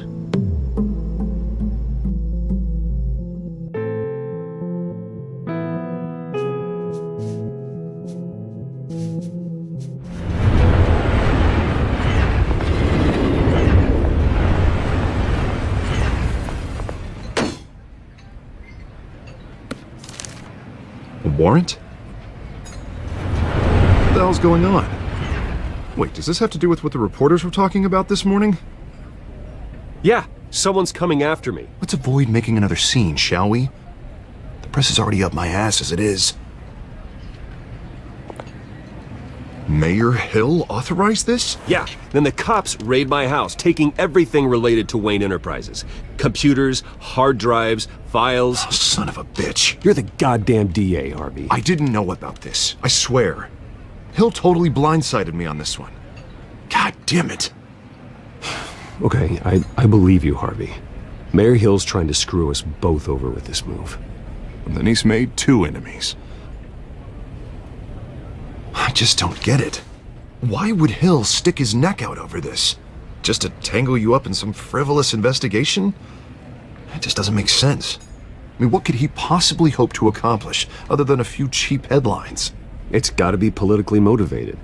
Warrant? What the hell's going on? Wait, does this have to do with what the reporters were talking about this morning? Yeah, someone's coming after me. Let's avoid making another scene, shall we? Press is already up my ass as it is. Mayor Hill authorized this? Yeah, then the cops raid my house, taking everything related to Wayne Enterprises. Computers, hard drives, files. Oh, son of a bitch. You're the goddamn DA, Harvey. I didn't know about this. I swear. Hill totally blindsided me on this one. God damn it. Okay, I believe you, Harvey. Mayor Hill's trying to screw us both over with this move. And then he's made 2 enemies. I just don't get it. Why would Hill stick his neck out over this? Just to tangle you up in some frivolous investigation? It just doesn't make sense. I mean, what could he possibly hope to accomplish other than a few cheap headlines? It's gotta be politically motivated.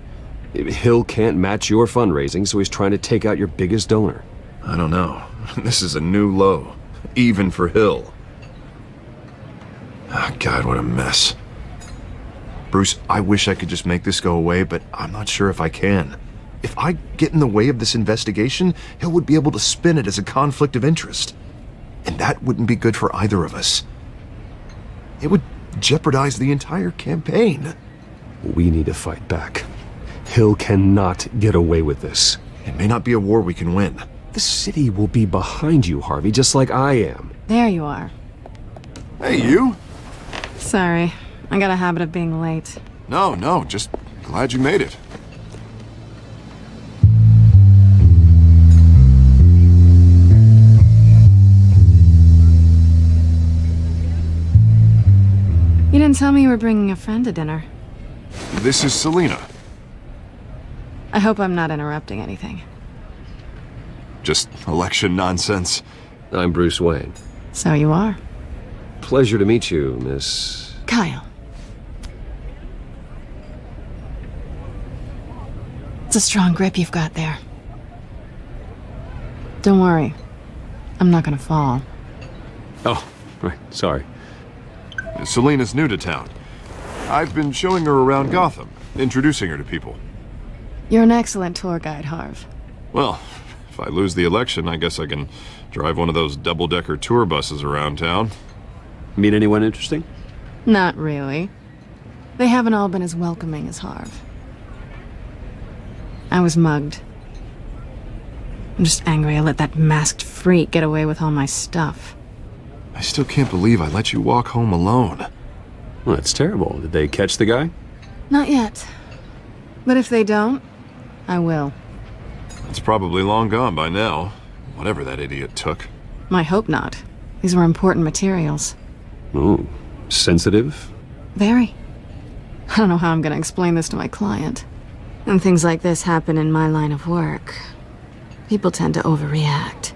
Hill can't match your fundraising, so he's trying to take out your biggest donor. I don't know. This is a new low. Even for Hill. Oh, God, what a mess. Bruce, I wish I could just make this go away, but I'm not sure if I can. If I get in the way of this investigation, Hill would be able to spin it as a conflict of interest. And that wouldn't be good for either of us. It would jeopardize the entire campaign. We need to fight back. Hill cannot get away with this. It may not be a war we can win. The city will be behind you, Harvey, just like I am. There you are. Hey, you! Sorry, I got a habit of being late. No, just glad you made it. You didn't tell me you were bringing a friend to dinner. This is Selina. I hope I'm not interrupting anything. Just election nonsense. I'm Bruce Wayne. So you are. Pleasure to meet you, Miss... Kyle. It's a strong grip you've got there. Don't worry. I'm not gonna fall. Oh, right, sorry. Selina's new to town. I've been showing her around Gotham, introducing her to people. You're an excellent tour guide, Harv. Well, if I lose the election, I guess I can drive one of those double-decker tour buses around town. Meet anyone interesting? Not really. They haven't all been as welcoming as Harv. I was mugged. I'm just angry I let that masked freak get away with all my stuff. I still can't believe I let you walk home alone. Well, that's terrible. Did they catch the guy? Not yet. But if they don't, I will. It's probably long gone by now. Whatever that idiot took. I hope not. These were important materials. Ooh, sensitive? Very. I don't know how I'm gonna explain this to my client. And things like this happen in my line of work. People tend to overreact.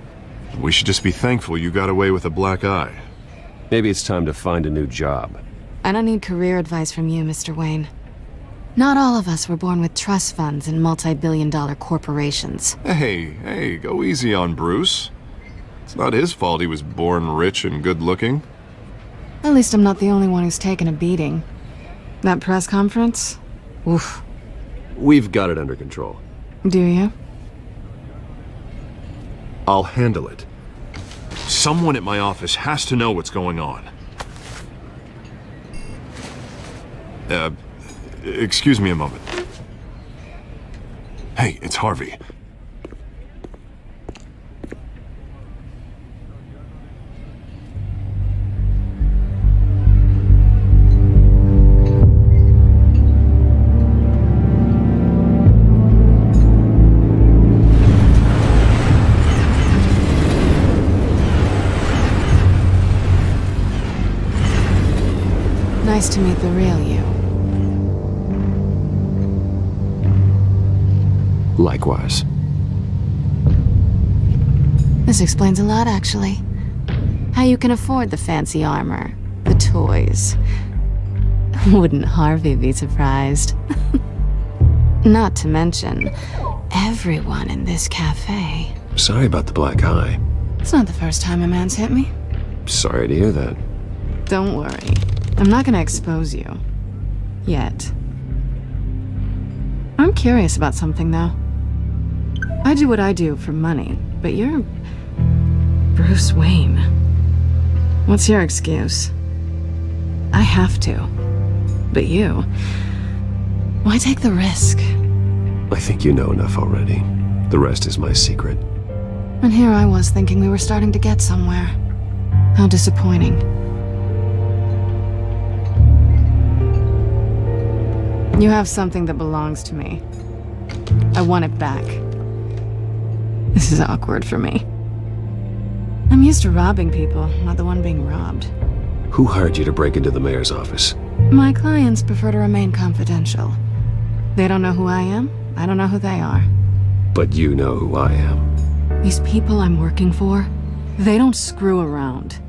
We should just be thankful you got away with a black eye. Maybe it's time to find a new job. I don't need career advice from you, Mr. Wayne. Not all of us were born with trust funds and multi-billion-dollar corporations. Hey, go easy on Bruce. It's not his fault he was born rich and good-looking. At least I'm not the only one who's taken a beating. That press conference? Oof. We've got it under control. Do you? I'll handle it. Someone at my office has to know what's going on. Excuse me a moment. Hey, it's Harvey. Nice to meet the real you. Likewise. This explains a lot, actually. How you can afford the fancy armor, the toys. Wouldn't Harvey be surprised? Not to mention, everyone in this cafe. Sorry about the black eye. It's not the first time a man's hit me. Sorry to hear that. Don't worry. I'm not gonna expose you. Yet. I'm curious about something, though. I do what I do for money, but you're... Bruce Wayne. What's your excuse? I have to. But you... why take the risk? I think you know enough already. The rest is my secret. And here I was thinking we were starting to get somewhere. How disappointing. You have something that belongs to me. I want it back. This is awkward for me. I'm used to robbing people, not the one being robbed. Who hired you to break into the mayor's office? My clients prefer to remain confidential. They don't know who I am, I don't know who they are. But you know who I am. These people I'm working for, they don't screw around.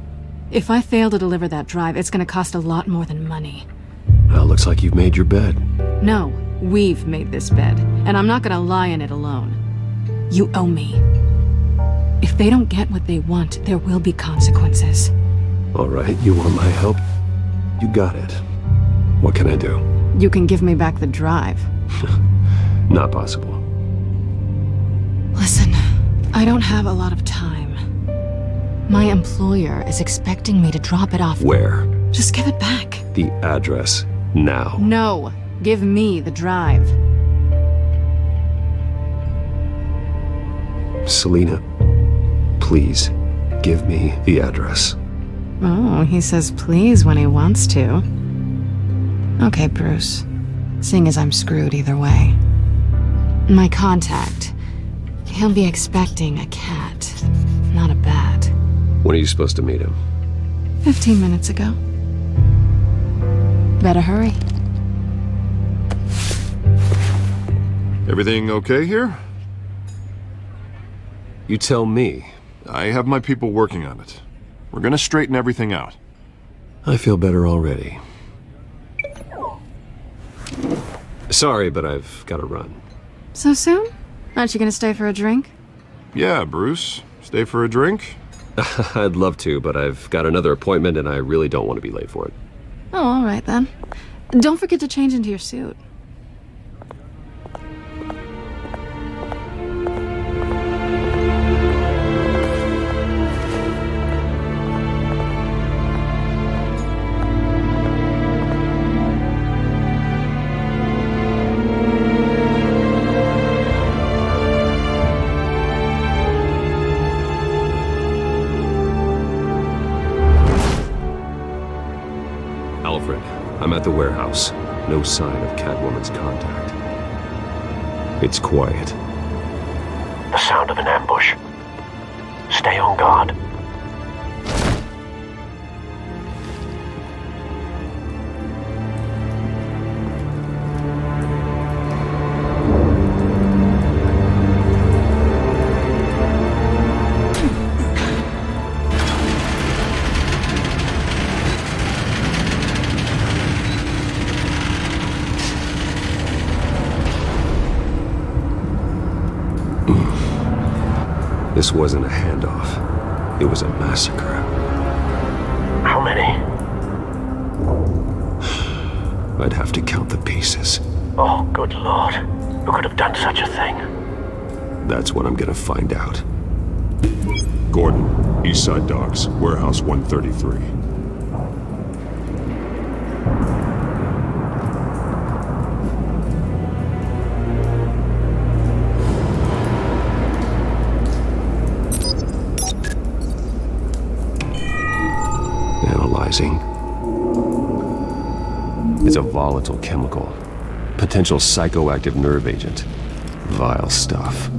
If I fail to deliver that drive, it's gonna cost a lot more than money. Well, looks like you've made your bed. No, we've made this bed, and I'm not gonna lie in it alone. You owe me. If they don't get what they want, there will be consequences. All right, you want my help? You got it. What can I do? You can give me back the drive. Not possible. Listen, I don't have a lot of time. My employer is expecting me to drop it off. Where? Just give it back. The address, now. No, give me the drive. Selina, please, give me the address. Oh, he says please when he wants to. Okay, Bruce. Seeing as I'm screwed either way. My contact. He'll be expecting a cat, not a bat. When are you supposed to meet him? 15 minutes ago. Better hurry. Everything okay here? You tell me. I have my people working on it. We're gonna straighten everything out. I feel better already. Sorry, but I've got to run. So soon? Aren't you gonna stay for a drink? Yeah, Bruce. Stay for a drink? I'd love to, but I've got another appointment and I really don't want to be late for it. Oh, all right then. Don't forget to change into your suit. Alfred, I'm at the warehouse. No sign of Catwoman's contact. It's quiet. The sound of an ambush. Stay on guard. This wasn't a handoff. It was a massacre. How many? I'd have to count the pieces. Oh, good lord. Who could have done such a thing? That's what I'm gonna find out. Gordon, Eastside Docks, Warehouse 133. Analyzing. It's a volatile chemical. Potential psychoactive nerve agent. Vile stuff.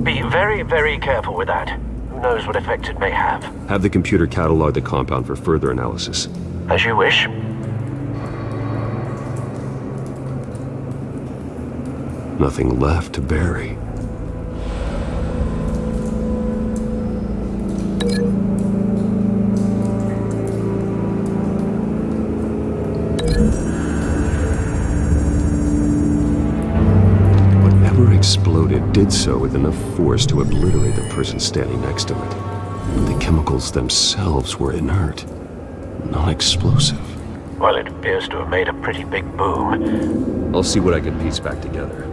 Be very, very careful with that. Who knows what effect it may have. Have the computer catalog the compound for further analysis. As you wish. Nothing left to bury. Whatever exploded did so with enough force to obliterate the person standing next to it. The chemicals themselves were inert, non-explosive. Well, it appears to have made a pretty big boom. I'll see what I can piece back together.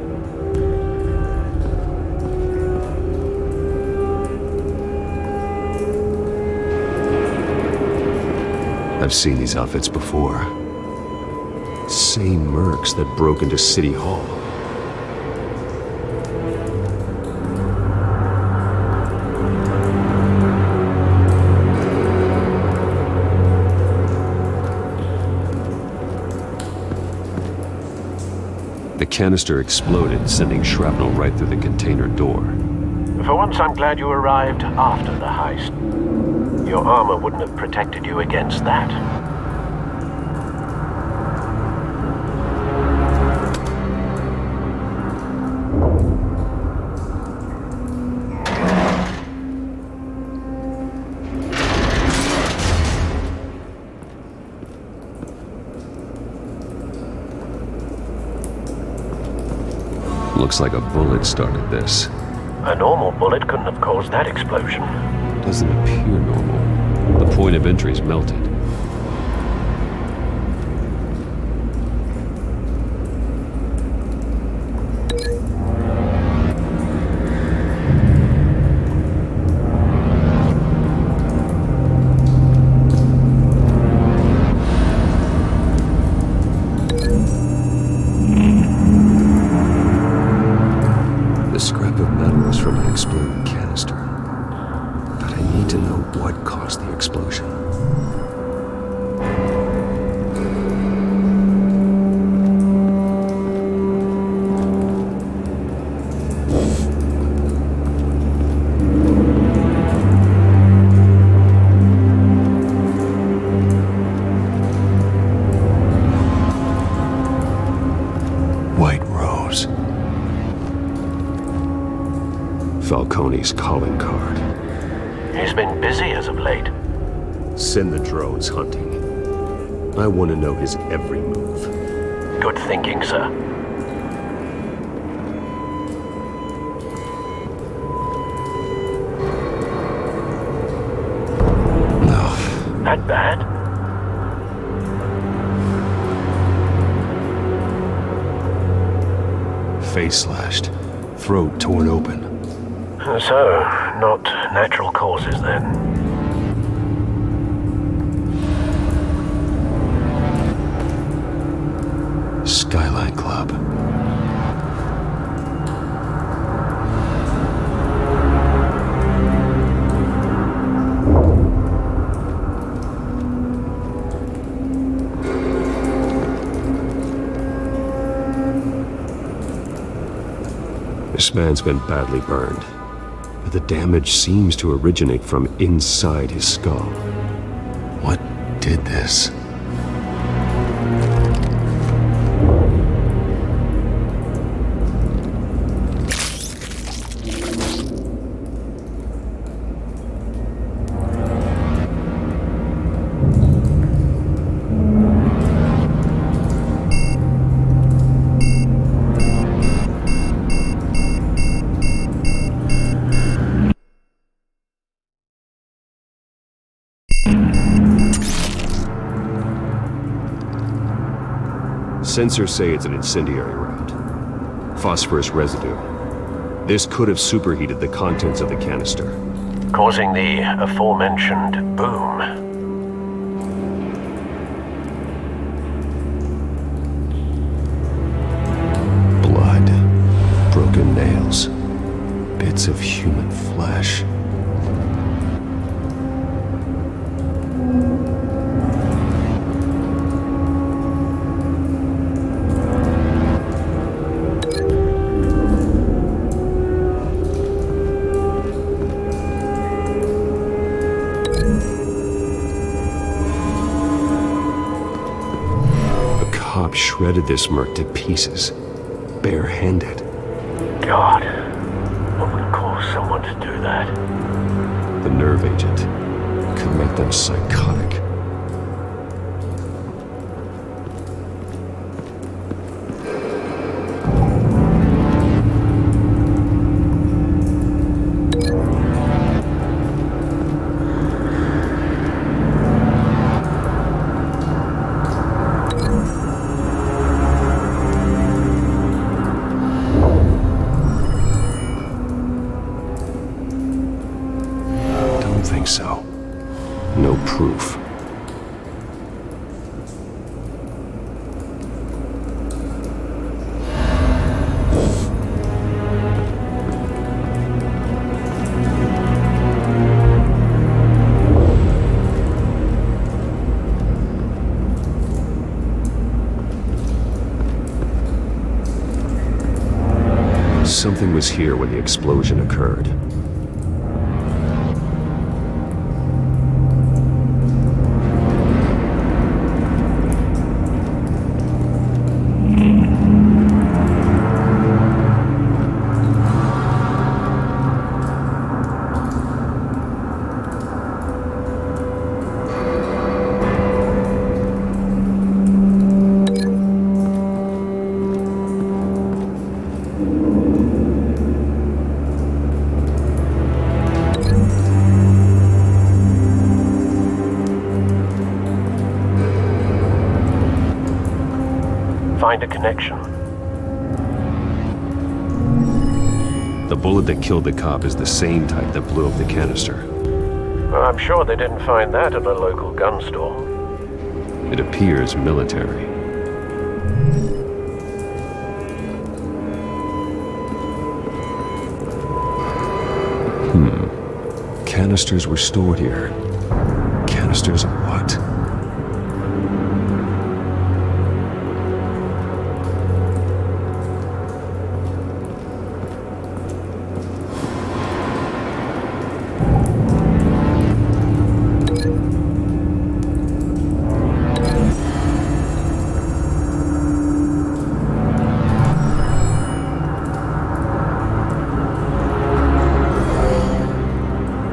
I've seen these outfits before. Same mercs that broke into City Hall. The canister exploded, sending shrapnel right through the container door. For once, I'm glad you arrived after the heist. Your armor wouldn't have protected you against that. Looks like a bullet started this. A normal bullet couldn't have caused that explosion. Doesn't appear normal. The point of entry's melted. The scrap of metal is from an exploded canister. But I need to know what caused the explosion. White Rose. Falcone's calling card. He's been busy as of late. Send the drones hunting. I want to know his every move. Good thinking, sir. No. That bad? Face slashed. Throat torn open. So, not natural causes then. Skyline Club. This man's been badly burned, but the damage seems to originate from inside his skull. What did this? Sensors say it's an incendiary round. Phosphorus residue. This could have superheated the contents of the canister, Causing the aforementioned boom. Blood. Broken nails. Bits of human flesh. Shredded this merc to pieces, barehanded. God, what would cause someone to do that? The nerve agent could make them psychotic. So, no proof. something was here when the explosion occurred. Find a connection. The bullet that killed the cop is the same type that blew up the canister. Well, I'm sure they didn't find that at a local gun store. It appears military. Canisters were stored here. Canisters of what?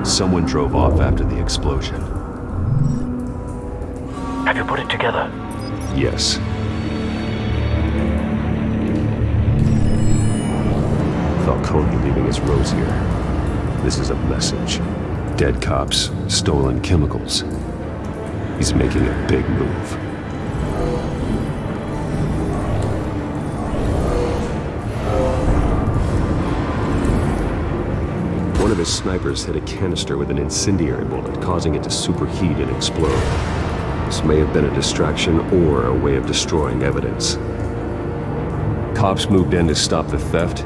Someone drove off after the explosion. Have you put it together? Yes. Falcone leaving his rose here. This is a message. Dead cops, stolen chemicals. He's making a big move. One of his snipers hit a canister with an incendiary bullet, causing it to superheat and explode. This may have been a distraction or a way of destroying evidence. Cops moved in to stop the theft.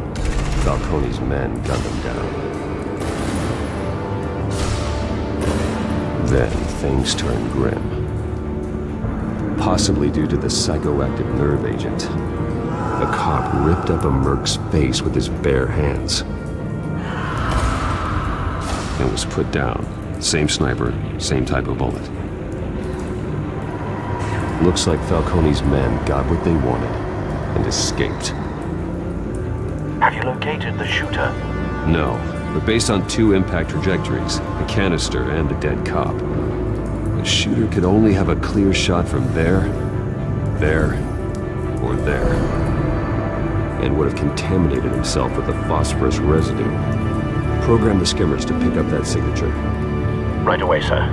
Falcone's men gunned them down. Then things turned grim. Possibly due to the psychoactive nerve agent. A cop ripped up a merc's face with his bare hands. And was put down. Same sniper, same type of bullet. Looks like Falcone's men got what they wanted and escaped. Have you located the shooter? No, but based on two impact trajectories, the canister and the dead cop, the shooter could only have a clear shot from there, or there, and would have contaminated himself with the phosphorus residue. Program the skimmers to pick up that signature. Right away, sir.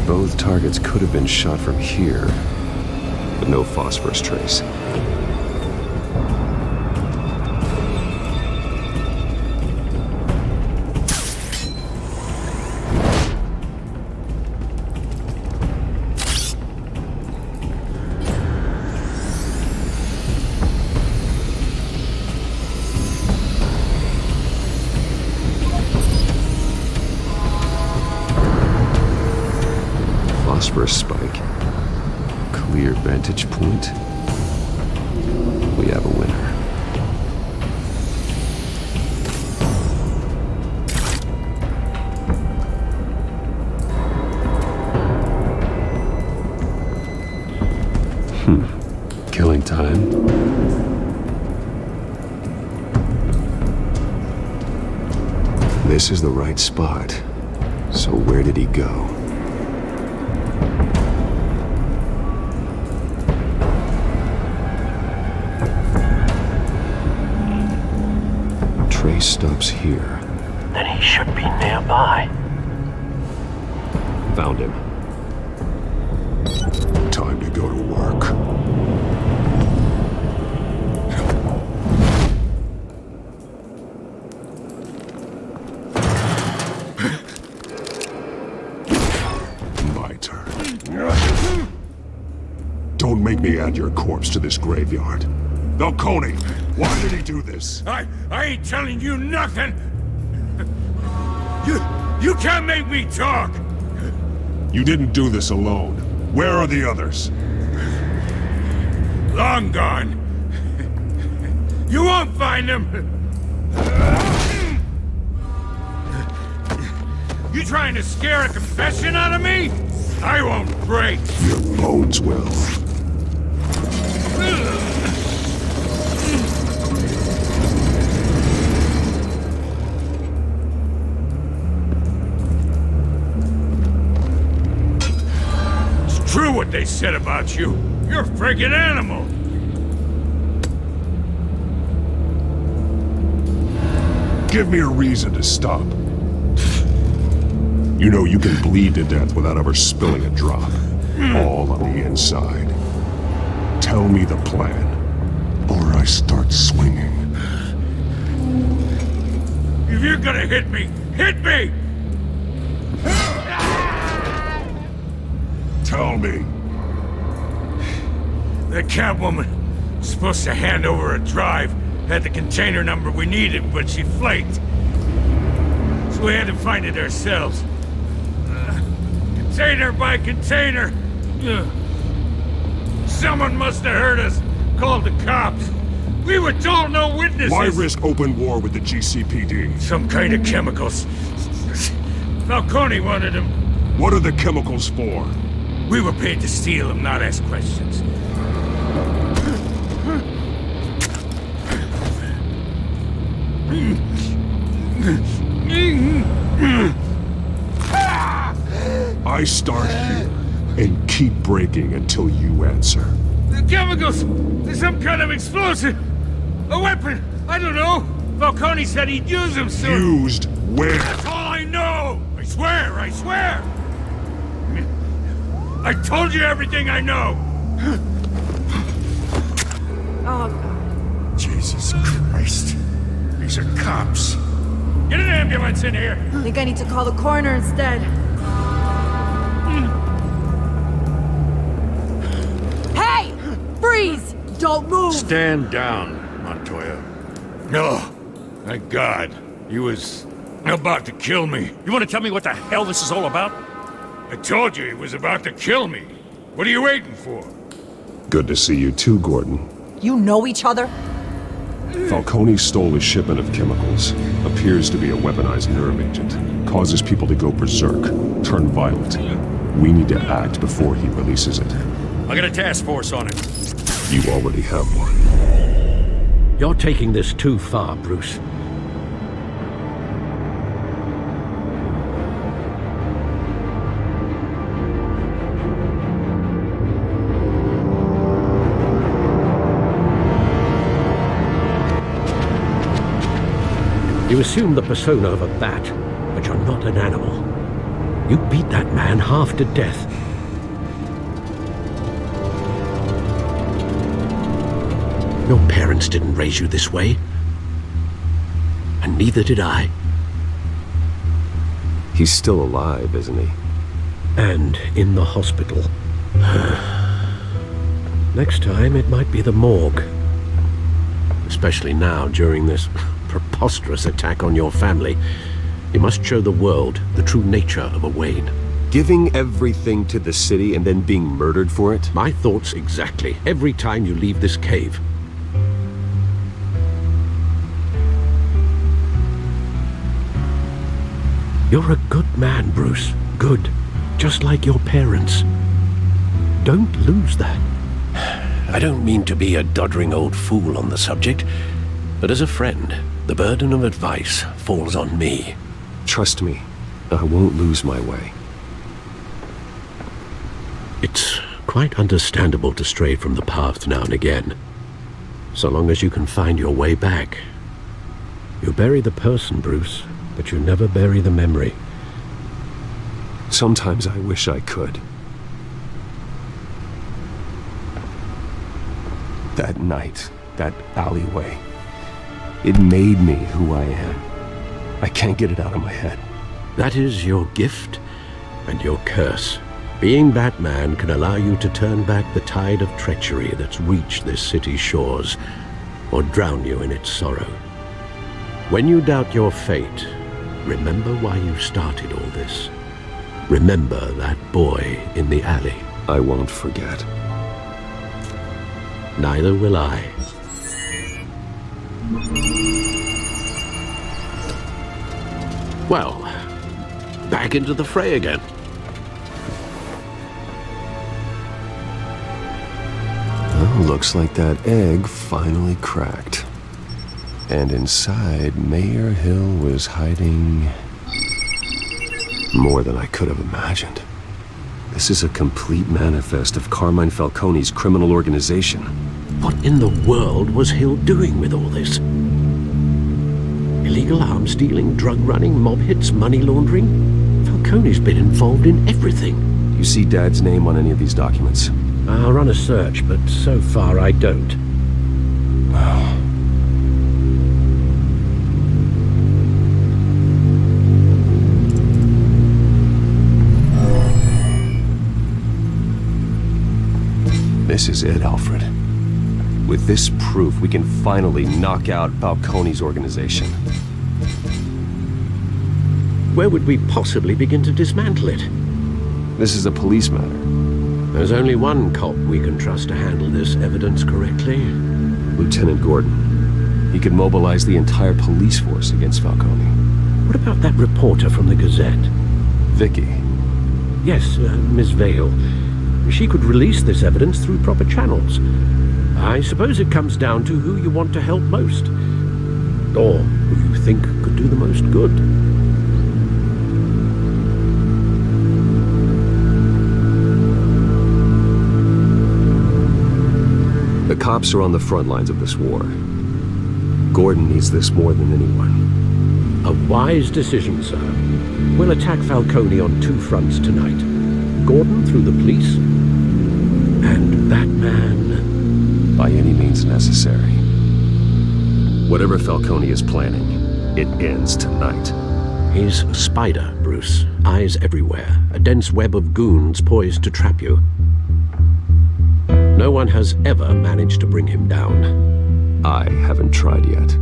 Both targets could have been shot from here, but no phosphorus trace. Phosphorus spike. Clear vantage point. We have a winner. Killing time. This is the right spot. So where did he go? Trace stops here. Then he should be nearby. Found him. Time to go to work. My turn. Don't make me add your corpse to this graveyard. Falcone, why did he do this? I ain't telling you nothing! You can't make me talk! You didn't do this alone. Where are the others? Long gone. You won't find them! You trying to scare a confession out of me? I won't break! Your bones will. It's true what they said about you. You're a friggin' animal! Give me a reason to stop. You know you can bleed to death without ever spilling a drop. All on the inside. Tell me the plan, or I start swinging. If you're gonna hit me, hit me! Tell me. The Catwoman was supposed to hand over a drive. Had the container number we needed, but she flaked. So we had to find it ourselves. Container by container. Someone must have heard us. Called the cops. We were told no witnesses. Why risk open war with the GCPD? Some kind of chemicals. Falcone wanted them. What are the chemicals for? We were paid to steal them, not ask questions. I start here and keep breaking until you answer. The chemicals! There's some kind of explosive! A weapon! I don't know! Falcone said he'd use them soon! Used where? That's all I know! I swear, I swear! I told you everything I know! Oh, Jesus Christ. These are cops. Get an ambulance in here! I think I need to call the coroner instead. Hey! Freeze! Don't move! Stand down, Montoya. No. Thank God. He was about to kill me. You want to tell me what the hell this is all about? I told you he was about to kill me. What are you waiting for? Good to see you too, Gordon. You know each other? Falcone stole a shipment of chemicals. Appears to be a weaponized nerve agent. Causes people to go berserk, turn violent. We need to act before he releases it. I got a task force on it. You already have one. You're taking this too far, Bruce. You assume the persona of a bat, but you're not an animal. You beat that man half to death. Your parents didn't raise you this way. And neither did I. He's still alive, isn't he? And in the hospital. Next time, it might be the morgue. Especially now, during this preposterous attack on your family. You must show the world the true nature of a Wayne. Giving everything to the city and then being murdered for it? My thoughts exactly. Every time you leave this cave. You're a good man, Bruce. Good. Just like your parents. Don't lose that. I don't mean to be a doddering old fool on the subject, but as a friend, the burden of advice falls on me. Trust me, I won't lose my way. It's quite understandable to stray from the path now and again, so long as you can find your way back. You bury the person, Bruce, but you never bury the memory. Sometimes I wish I could. That night, that alleyway, it made me who I am. I can't get it out of my head. That is your gift and your curse. Being Batman can allow you to turn back the tide of treachery that's reached this city's shores, or drown you in its sorrow. When you doubt your fate, remember why you started all this. Remember that boy in the alley. I won't forget. Neither will I. Well, back into the fray again. Well, looks like that egg finally cracked. And inside, Mayor Hill was hiding more than I could have imagined. This is a complete manifest of Carmine Falcone's criminal organization. What in the world was Hill doing with all this? Illegal arms dealing, drug running, mob hits, money laundering? Falcone's been involved in everything. You see Dad's name on any of these documents? I'll run a search, but so far I don't. This is it, Alfred. With this proof, we can finally knock out Falcone's organization. Where would we possibly begin to dismantle it? This is a police matter. There's only one cop we can trust to handle this evidence correctly. Lieutenant Gordon. He could mobilize the entire police force against Falcone. What about that reporter from the Gazette? Vicky. Yes, Miss Vale. She could release this evidence through proper channels. I suppose it comes down to who you want to help most. Or who you think could do the most good. The cops are on the front lines of this war. Gordon needs this more than anyone. A wise decision, sir. We'll attack Falcone on two fronts tonight. Gordon through the police, and Batman by any means necessary. Whatever Falcone is planning, it ends tonight. He's a spider, Bruce. Eyes everywhere. A dense web of goons poised to trap you. No one has ever managed to bring him down. I haven't tried yet.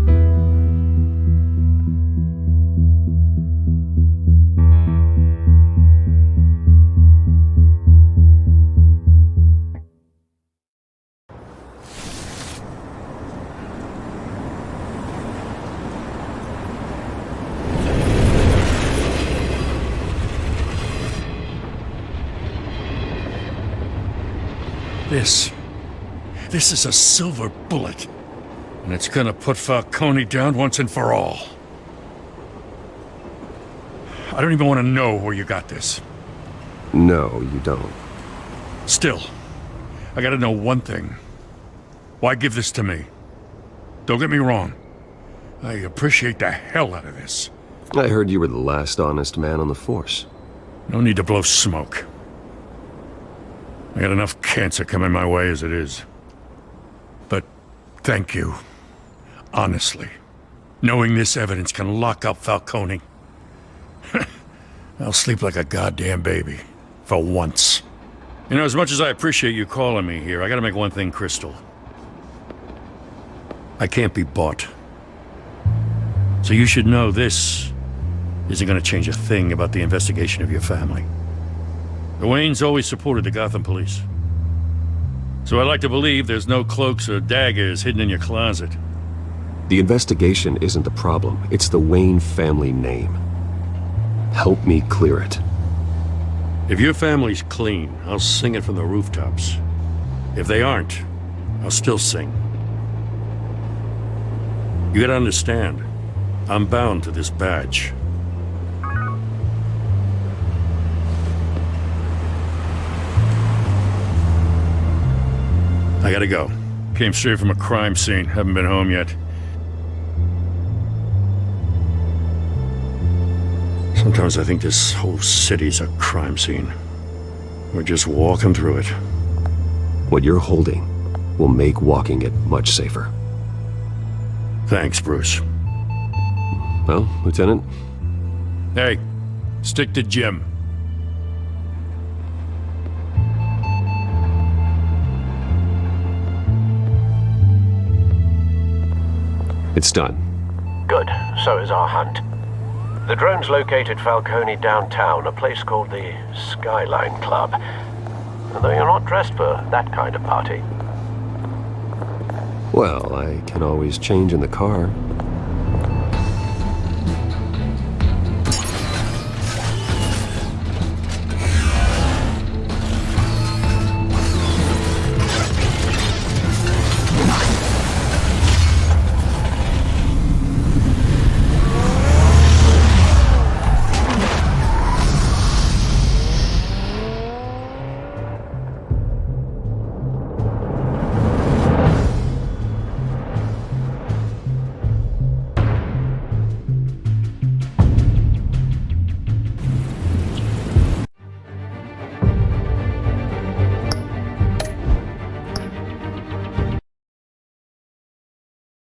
This is a silver bullet. And it's gonna put Falcone down once and for all. I don't even want to know where you got this. No, you don't. Still, I gotta know one thing. Why give this to me? Don't get me wrong. I appreciate the hell out of this. I heard you were the last honest man on the force. No need to blow smoke. I got enough cancer coming my way as it is. But thank you. Honestly. Knowing this evidence can lock up Falcone. I'll sleep like a goddamn baby. For once. You know, as much as I appreciate you calling me here, I gotta make one thing crystal. I can't be bought. So you should know this isn't gonna change a thing about the investigation of your family. The Waynes always supported the Gotham police. So I like to believe there's no cloaks or daggers hidden in your closet. The investigation isn't the problem. It's the Wayne family name. Help me clear it. If your family's clean, I'll sing it from the rooftops. If they aren't, I'll still sing. You gotta understand, I'm bound to this badge. I gotta go. Came straight from a crime scene. Haven't been home yet. Sometimes I think this whole city's a crime scene. We're just walking through it. What you're holding will make walking it much safer. Thanks, Bruce. Well, Lieutenant? Hey, stick to Jim. It's done. Good. So is our hunt. The drones located Falcone downtown, a place called the Skyline Club. Though you're not dressed for that kind of party. Well, I can always change in the car.